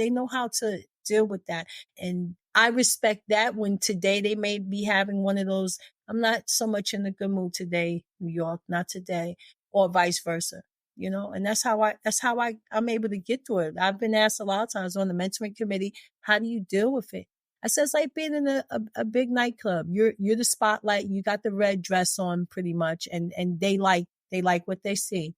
know how to deal with that. And I respect that when today they may be having one of those, I'm not so much in a good mood today, New York, not today, or vice versa, and that's how I'm able to get through it. I've been asked a lot of times on the mentoring committee, how do you deal with it? I said, it's like being in a big nightclub. You're the spotlight. You got the red dress on pretty much. And they like what they see,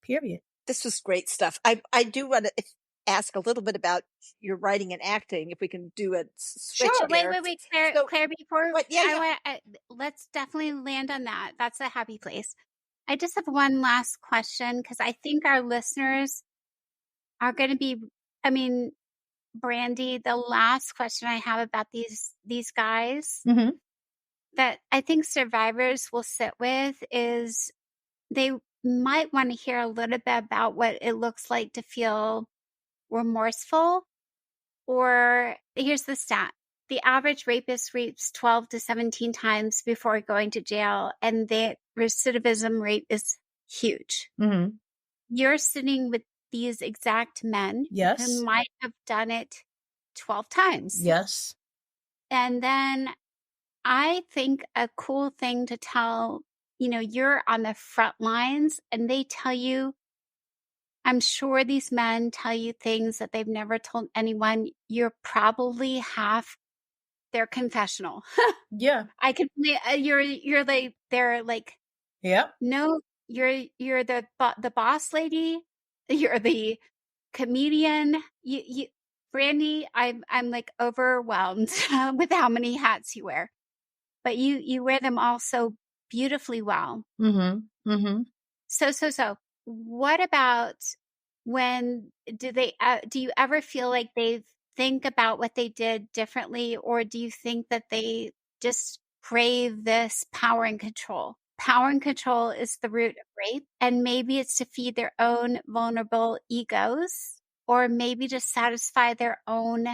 period. This was great stuff. I do want to ask a little bit about your writing and acting, if we can do a switch Sure. here. Wait, Claire, before yeah. let's definitely land on that. That's a happy place. I just have one last question, because I think our listeners are going to be, Brandy, the last question I have about these guys that I think survivors will sit with is they might want to hear a little bit about what it looks like to feel remorseful. Or here's the stat. The average rapist rapes 12 to 17 times before going to jail, and the recidivism rate is huge. Mm-hmm. You're sitting with these exact men who might have done it 12 times. Yes. And then I think a cool thing to tell, you're on the front lines, and they tell you, I'm sure these men tell you things that they've never told anyone. You're probably half their confessional. Yeah. I could, you're like, they're like, yeah. No, you're the boss lady. You're the comedian. You Brandy, I'm like overwhelmed with how many hats you wear, but you wear them all so beautifully well. Mm-hmm. Mm-hmm. So what about when do you ever feel like they think about what they did differently, or do you think that they just crave this power and control? Power and control is the root of rape, and maybe it's to feed their own vulnerable egos, or maybe to satisfy their own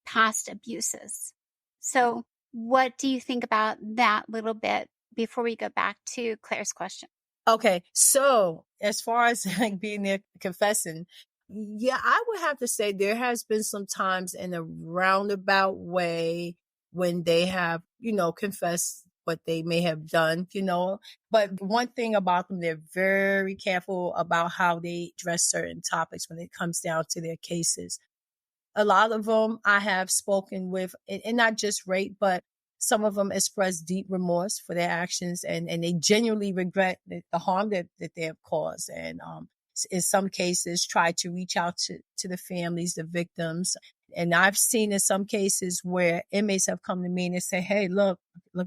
past abuses. So what do you think about that little bit before we go back to Claire's question? Okay. So as far as like being there confessing, yeah, I would have to say there has been some times in a roundabout way when they have, confessed what they may have done, but one thing about them, they're very careful about how they address certain topics when it comes down to their cases. A lot of them I have spoken with, and not just rape, but some of them express deep remorse for their actions, and they genuinely regret the harm that they have caused. And in some cases, try to reach out to the families, the victims. And I've seen in some cases where inmates have come to me and they say, hey, look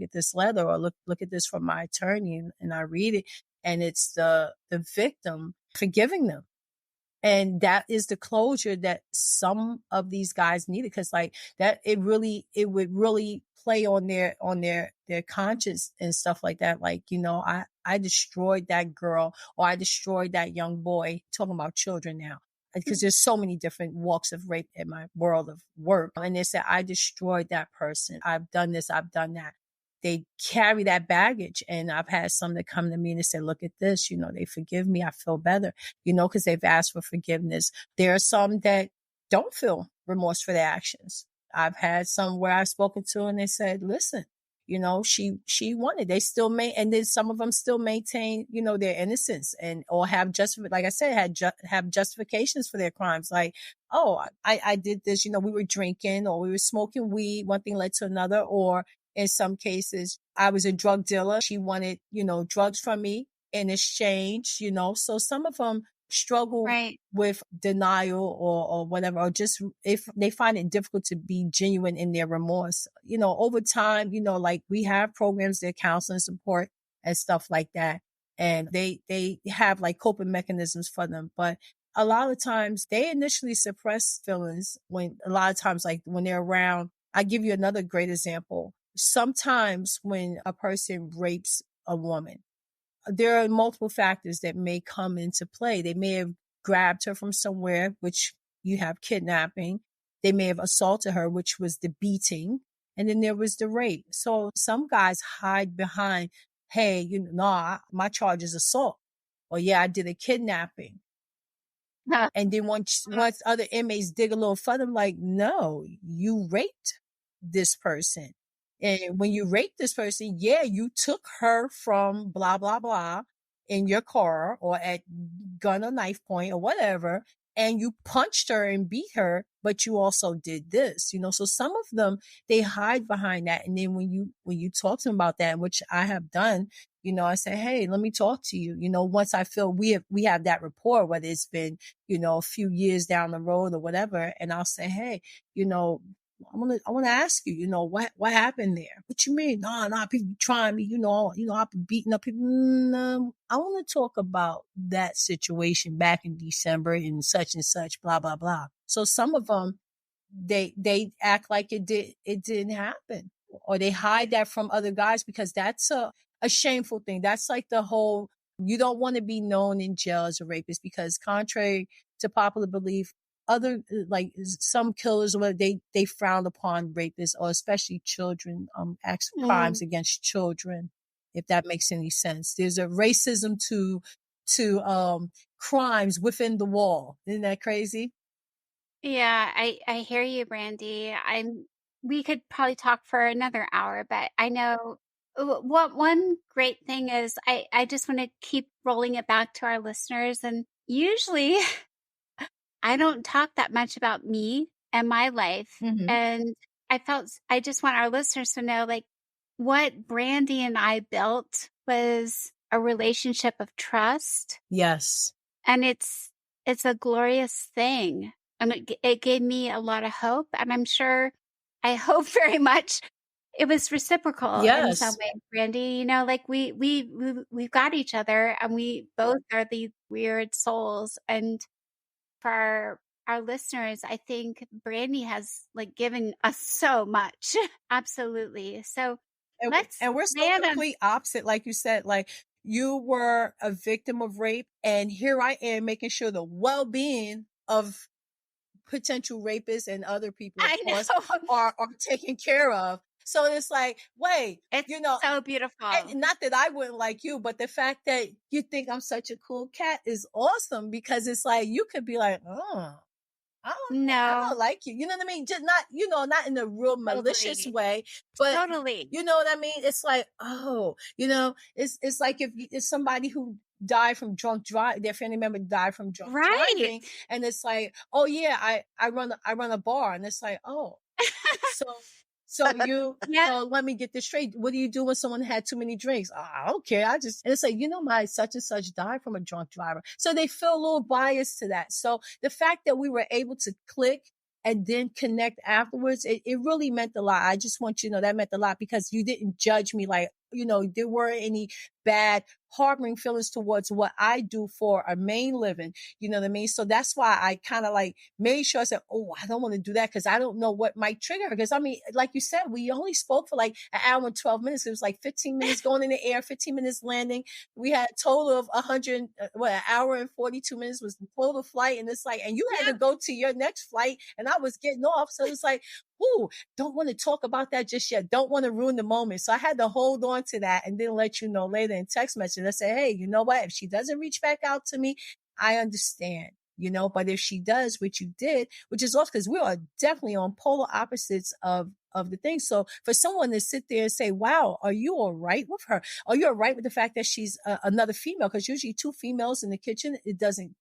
at this letter, or look at this from my attorney. And I read it, and it's the victim forgiving them. And that is the closure that some of these guys needed, because like that, it would really play on their conscience and stuff like that. Like, I destroyed that girl, or I destroyed that young boy. Talking about children now, because there's so many different walks of rape in my world of work. And they said, I destroyed that person. I've done this, I've done that. They carry that baggage. And I've had some that come to me and they say, look at this, they forgive me. I feel better, because they've asked for forgiveness. There are some that don't feel remorse for their actions. I've had some where I've spoken to and they said, listen, she wanted, they still and then some of them still maintain, their innocence or have like I said, have justifications for their crimes. Like, oh, I did this, we were drinking or we were smoking weed. One thing led to another. Or in some cases, I was a drug dealer. She wanted, drugs from me in exchange, so some of them struggle Right. with denial or whatever, or just if they find it difficult to be genuine in their remorse, over time, like we have programs, their counseling support and stuff like that. And they have like coping mechanisms for them. But a lot of times they initially suppress feelings when a lot of times, like when they're around. I give you another great example. Sometimes when a person rapes a woman, there are multiple factors that may come into play. They may have grabbed her from somewhere, which you have kidnapping. They may have assaulted her, which was the beating. And then there was the rape. So some guys hide behind, hey, my charge is assault. Or yeah, I did a kidnapping. Huh. And then once other inmates dig a little further, I'm like, no, you raped this person. And when you raped this person, yeah, you took her from blah, blah, blah in your car or at gun or knife point or whatever. And you punched her and beat her, but you also did this, so some of them, they hide behind that. And then when you talk to them about that, which I have done, I say, hey, let me talk to you. Once I feel we have that rapport, whether it's been, a few years down the road or whatever. And I'll say, hey, I want to ask you, what happened there? What you mean? No, people trying me, I've been beating up people. I want to talk about that situation back in December and such, blah, blah, blah. So some of them, they act like it didn't happen, or they hide that from other guys because that's a shameful thing. That's like the whole, you don't want to be known in jail as a rapist because contrary to popular belief, other like some killers or whatever, they frown upon rapists or especially children, acts of crimes Mm. against children, if that makes any sense. There's a racism to crimes within the wall. Isn't that crazy? Yeah, I hear you, Brandy. We could probably talk for another hour, but I know what one great thing is I just want to keep rolling it back to our listeners. And usually I don't talk that much about me and my life. Mm-hmm. And I just want our listeners to know, like, what Brandy and I built was a relationship of trust. Yes. And it's a glorious thing. And it gave me a lot of hope. And I hope very much it was reciprocal in some Yes. way, Brandy. Like we've got each other and we both are these weird souls. And for our listeners, I think Brandy has like given us so much. Absolutely. So let's And we're so land on. complete opposite, like you said, like you were a victim of rape, and here I am making sure the well-being of potential rapists and other people, of I course, know. are taken care of. So it's like, wait, It's so beautiful. and not that I wouldn't like you, but the fact that you think I'm such a cool cat is awesome because it's like you could be like, oh, I No, don't like you. You know what I mean? Just not, not in a real malicious totally. way, but Totally. you know what I mean? It's like, oh, it's like if it's somebody who died from drunk drive, their family member died from drunk Right. driving. And it's like, oh yeah, I run a bar. And it's like, oh, so, Yep. so let me get this straight. What do you do when someone had too many drinks? Oh, I don't care. And it's like, my such and such died from a drunk driver. So they feel a little biased to that. So the fact that we were able to click and then connect afterwards, it really meant a lot. I just want you to know that meant a lot because you didn't judge me like, there weren't any bad harboring feelings towards what I do for a main living. You know what I mean? So that's why I kind of like made sure I said, oh, I don't want to do that because I don't know what might trigger her. Because I mean, like you said, we only spoke for like an hour and 12 minutes. It was like 15 minutes going in the air, 15 minutes landing. We had a total of an hour and 42 minutes was the total flight. And it's like, and you had to go to your next flight and I was getting off. So it's like, ooh, don't want to talk about that just yet. Don't want to ruin the moment. So I had to hold on to that and then let you know later in text message. I say, hey, you know what? If she doesn't reach back out to me, I understand, but if she does, which you did, which is also because we are definitely on polar opposites of the thing. So for someone to sit there and say, wow, are you all right with her? Are you all right with the fact that she's another female? Because usually two females in the kitchen, it doesn't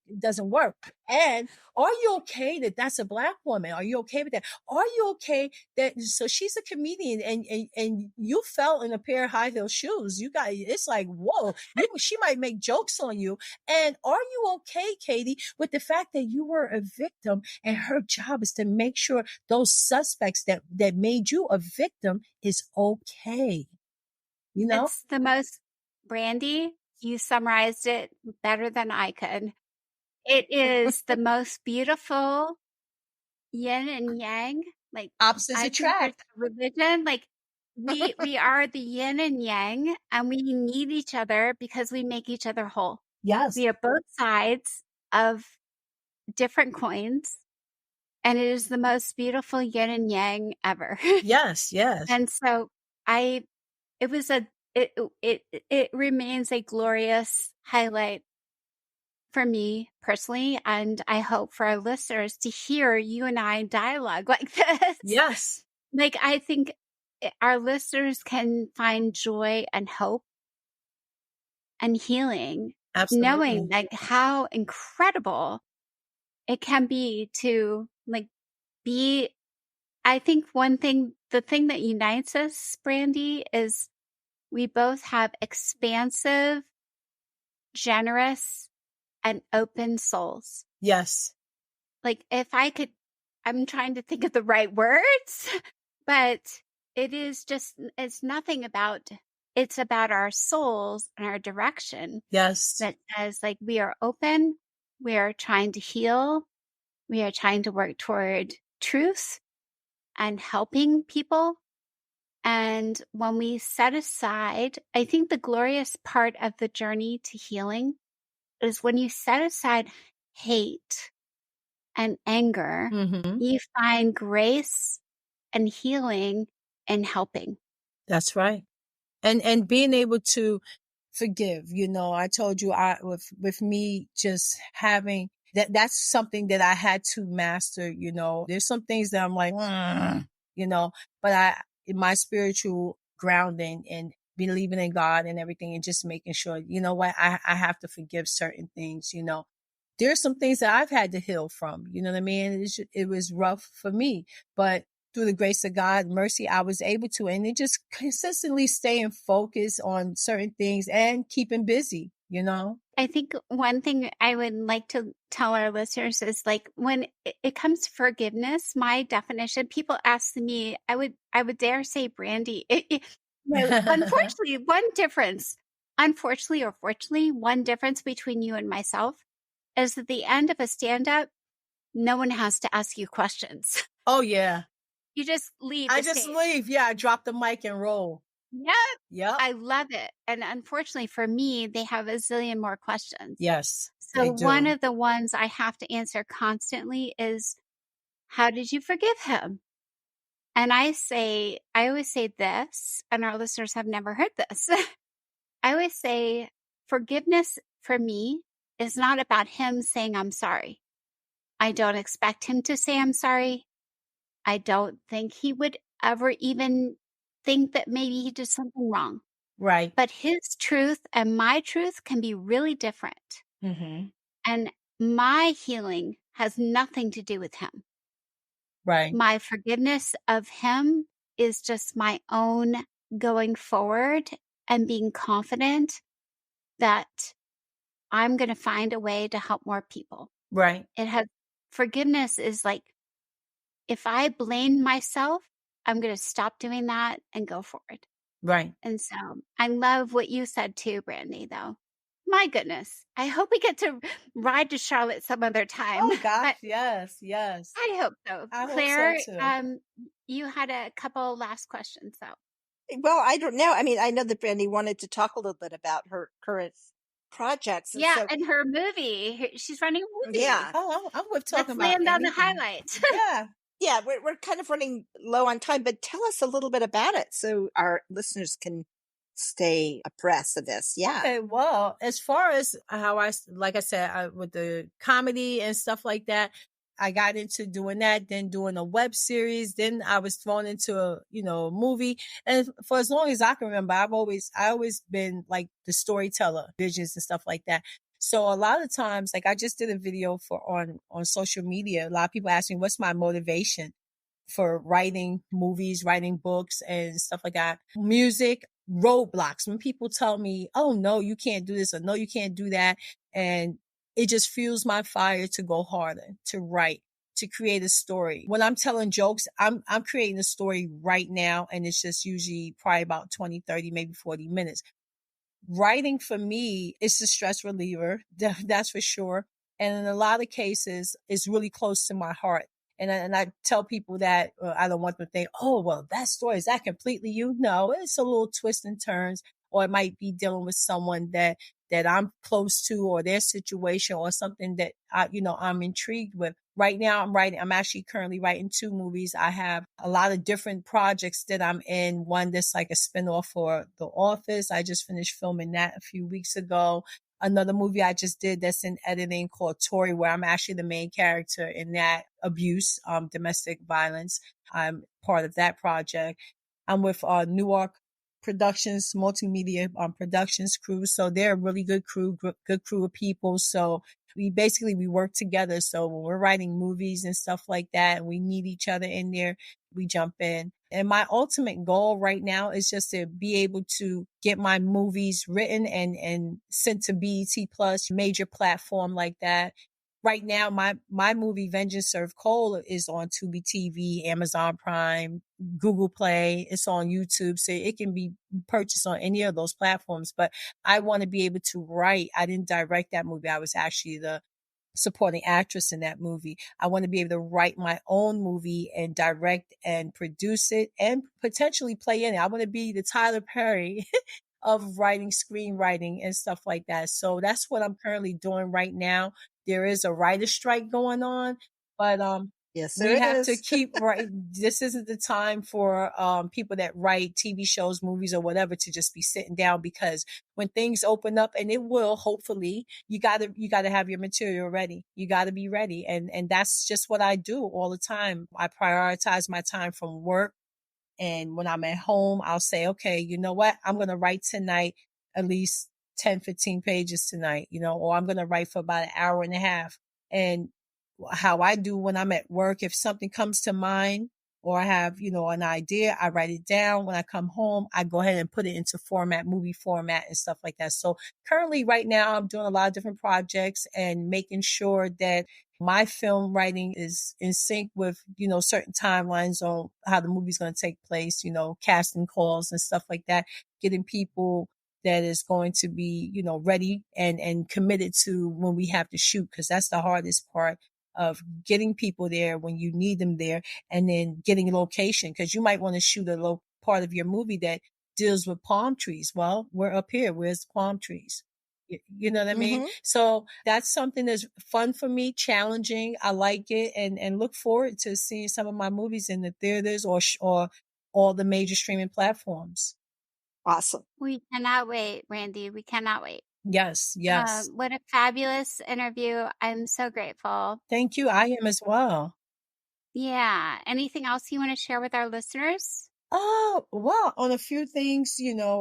work. And are you okay that that's a Black woman? Are you okay with that? Are you okay that, so she's a comedian and you fell in a pair of high heel shoes. You got, it's like, whoa, she might make jokes on you. And are you okay, Katie, with the fact that you were a victim and her job is to make sure those suspects that made you a victim is okay? It's the most, Brandy, you summarized it better than I could. It is the most beautiful yin and yang. Like, Opposites I think there's attract. a religion, like we are the yin and yang, and we need each other because we make each other whole. Yes. We are both sides of different coins, and it is the most beautiful yin and yang ever. Yes. Yes. And so it was it remains a glorious highlight for me personally, and I hope for our listeners to hear you and I dialogue like this. Yes. Like, I think our listeners can find joy and hope and healing, knowing Absolutely. like how incredible it can be to like be. I think the thing that unites us, Brandy, is we both have expansive, generous, and open souls. Yes. Like, if I could, I'm trying to think of the right words, but it's nothing about, it's about our souls and our direction Yes. that says, like, we are open, we are trying to heal, we are trying to work toward truth and helping people. And when we set aside, I think the glorious part of the journey to healing is when you set aside hate and anger, Mm-hmm. you find grace and healing and helping. That's right. And being able to forgive, I told you with me just having that's something that I had to master. There's some things that I'm like, but in my spiritual grounding and believing in God and everything and just making sure, I have to forgive certain things. There's some things that I've had to heal from, you know what I mean? It was rough for me, but through the grace of God, mercy, I was able to, and it just consistently staying focused on certain things and keeping busy, I think one thing I would like to tell our listeners is like when it comes to forgiveness, my definition, people ask me, I would dare say, Brandy, unfortunately, unfortunately or fortunately, one difference between you and myself is at the end of a stand up, no one has to ask you questions. Oh, yeah. You just leave. I just leave. Yeah. I drop the mic and roll. Yep. Yep. I love it. And unfortunately for me, they have a zillion more questions. Yes. So one of the ones I have to answer constantly is, how did you forgive him? And I always say this, and our listeners have never heard this. I always say forgiveness for me is not about him saying, I'm sorry. I don't expect him to say, I'm sorry. I don't think he would ever even think that maybe he did something wrong. Right. But his truth and my truth can be really different. Mm-hmm. And my healing has nothing to do with him. Right. My forgiveness of him is just my own going forward and being confident that I'm going to find a way to help more people. Right. Forgiveness is like, if I blame myself, I'm going to stop doing that and go forward. Right. And so I love what you said too, Brandy, though. My goodness. I hope we get to ride to Charlotte some other time. Oh I gosh, yes, yes. I hope so. I hope so Claire, too. you had a couple last questions, though. Well, I don't know. I mean, I know that Brandy wanted to talk a little bit about her current projects. And Yeah, so, and her movie. She's running a movie. yeah, Oh, I'm with talking Let's about land on the anything. highlights. Yeah. yeah, we're kind of running low on time, but tell us a little bit about it so our listeners can stay abreast of this. Yeah. Okay, well, as far as how like I said, with the comedy and stuff like that, I got into doing that, then doing a web series, then I was thrown into a movie. And for as long as I can remember, I always been like the storyteller, visions and stuff like that. So a lot of times, like I just did a video on social media. A lot of people ask me, what's my motivation for writing movies, writing books and stuff like that. Music, roadblocks. When people tell me, oh no, you can't do this or no, you can't do that. And it just fuels my fire to go harder, to write, to create a story. When I'm telling jokes, I'm creating a story right now. And it's just usually probably about 20, 30, maybe 40 minutes. Writing for me is a stress reliever. That's for sure. And in a lot of cases, it's really close to my heart. And I tell people that I don't want them to think, oh, well, that story, is that completely you? No, it's a little twist and turns, or it might be dealing with someone that I'm close to or their situation or something that I'm intrigued with. Right now I'm actually currently writing 2 movies. I have a lot of different projects that I'm in. One that's like a spinoff for The Office. I just finished filming that a few weeks ago. Another movie I just did that's in editing called Tori, where I'm actually the main character in that abuse, domestic violence. I'm part of that project. I'm with Newark Productions, multimedia productions crew. So they're a really good crew, good crew of people. So we work together. So when we're writing movies and stuff like that, and we need each other in there, we jump in. And my ultimate goal right now is just to be able to get my movies written and sent to BET Plus, major platform like that. Right now, my movie Vengeance Serve Cold is on Tubi TV, Amazon Prime, Google Play. It's on YouTube, so it can be purchased on any of those platforms. But I want to be able to write. I didn't direct that movie. I was actually the supporting actress in that movie. I want to be able to write my own movie and direct and produce it and potentially play in it. I want to be the Tyler Perry of writing, screenwriting and stuff like that. So that's what I'm currently doing right now. There is a writer strike going on, but Yes, we there have to is. keep right. This isn't the time for people that write TV shows, movies, or whatever to just be sitting down, because when things open up, and it will, hopefully, you gotta have your material ready. You gotta be ready, and that's just what I do all the time. I prioritize my time from work, and when I'm at home, I'll say, okay, you know what? I'm gonna write tonight at least 10, 15 pages tonight, or I'm gonna write for about an hour and a half. And how I do when I'm at work, if something comes to mind or I have, an idea, I write it down. When I come home, I go ahead and put it into format, movie format and stuff like that. So currently right now I'm doing a lot of different projects and making sure that my film writing is in sync with, certain timelines on how the movie's going to take place, casting calls and stuff like that, getting people that is going to be, ready and committed to when we have to shoot. Cause that's the hardest part of getting people there when you need them there, and then getting a location. Cause you might want to shoot a low part of your movie that deals with palm trees. Well, we're up here. Where's the palm trees? You know what I mean? Mm-hmm. So that's something that's fun for me, challenging. I like it, and look forward to seeing some of my movies in the theaters or all the major streaming platforms. Awesome. We cannot wait, Randy. We cannot wait. Yes, yes. What a fabulous interview. I'm so grateful. Thank you. I am as well. Yeah. Anything else you want to share with our listeners? Oh, well, on a few things,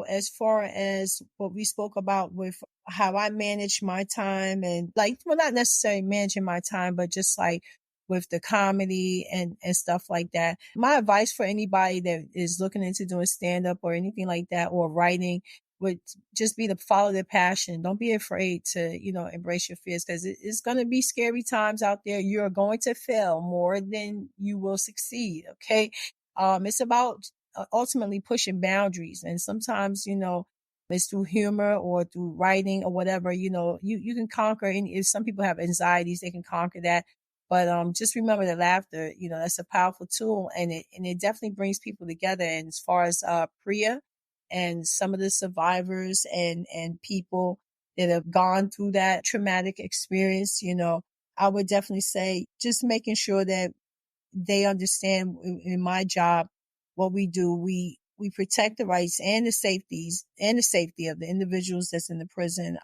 as far as what we spoke about with how I manage my time, and like, well, not necessarily managing my time, but just like with the comedy and stuff like that. My advice for anybody that is looking into doing stand up or anything like that, or writing, would just be to follow their passion. Don't be afraid to, embrace your fears, because it's going to be scary times out there. You're going to fail more than you will succeed. Okay. It's about ultimately pushing boundaries. And sometimes, it's through humor or through writing or whatever, you can conquer. And if some people have anxieties, they can conquer that. But just remember that laughter, that's a powerful tool, and it definitely brings people together. And as far as Priya and some of the survivors and people that have gone through that traumatic experience, I would definitely say just making sure that they understand in my job what we do. We protect the rights and the safety of the individuals that's in the prison.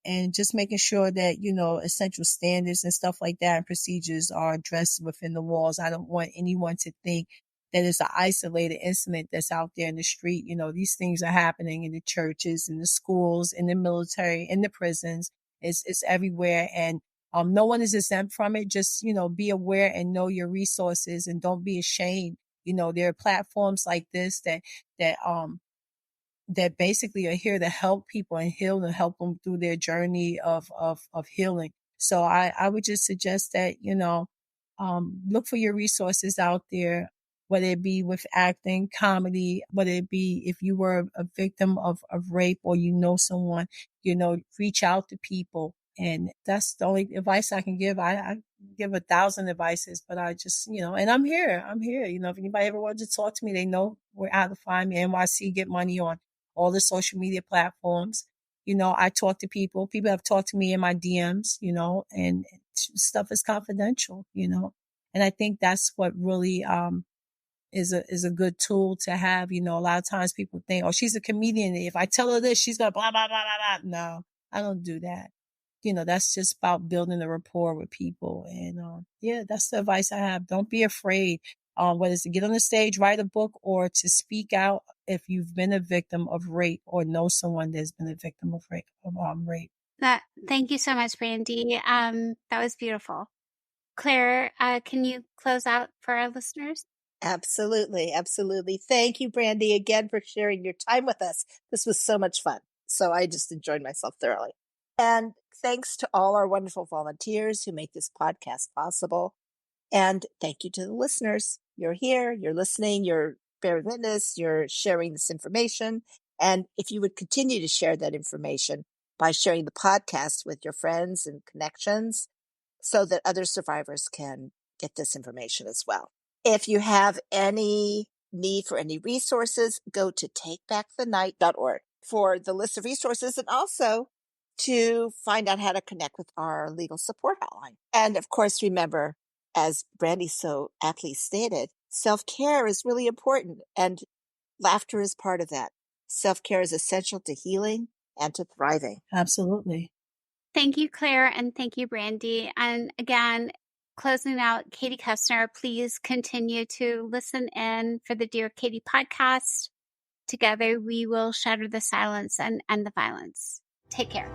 And just making sure that, essential standards and stuff like that and procedures are addressed within the walls. I don't want anyone to think that it's an isolated incident that's out there in the street. These things are happening in the churches, in the schools, in the military, in the prisons. It's everywhere. And no one is exempt from it. Just, be aware and know your resources and don't be ashamed. There are platforms like this that basically are here to help people and heal and help them through their journey of healing. So I would just suggest that, look for your resources out there, whether it be with acting, comedy, whether it be if you were a victim of rape or someone, reach out to people. And that's the only advice I can give. I give 1,000 advices, but I just, and I'm here. If anybody ever wanted to talk to me, they know how to find me. NYC Get Money on all the social media platforms. I talk to people. People have talked to me in my DMs, and stuff is confidential, and I think that's what really, is a good tool to have. A lot of times people think, oh, she's a comedian. If I tell her this, she's going to blah, blah, blah, blah, blah. No, I don't do that. That's just about building a rapport with people. And, yeah, that's the advice I have. Don't be afraid, whether it's to get on the stage, write a book, or to speak out if you've been a victim of rape or know someone that's been a victim of rape. Thank you so much, Brandy. That was beautiful. Claire, can you close out for our listeners? Absolutely. Absolutely. Thank you, Brandy, again for sharing your time with us. This was so much fun. So I just enjoyed myself thoroughly. And thanks to all our wonderful volunteers who make this podcast possible. And thank you to the listeners. You're here, you're listening, you're bearing witness, you're sharing this information. And if you would continue to share that information by sharing the podcast with your friends and connections so that other survivors can get this information as well. If you have any need for any resources, go to takebackthenight.org for the list of resources and also to find out how to connect with our legal support hotline. And of course, remember, as Brandy so aptly stated, self-care is really important and laughter is part of that. Self-care is essential to healing and to thriving. Absolutely. Thank you, Claire, and thank you, Brandy. And again, closing out, Katie Koestner, please continue to listen in for the Dear Katie podcast. Together, we will shatter the silence and end the violence. Take care.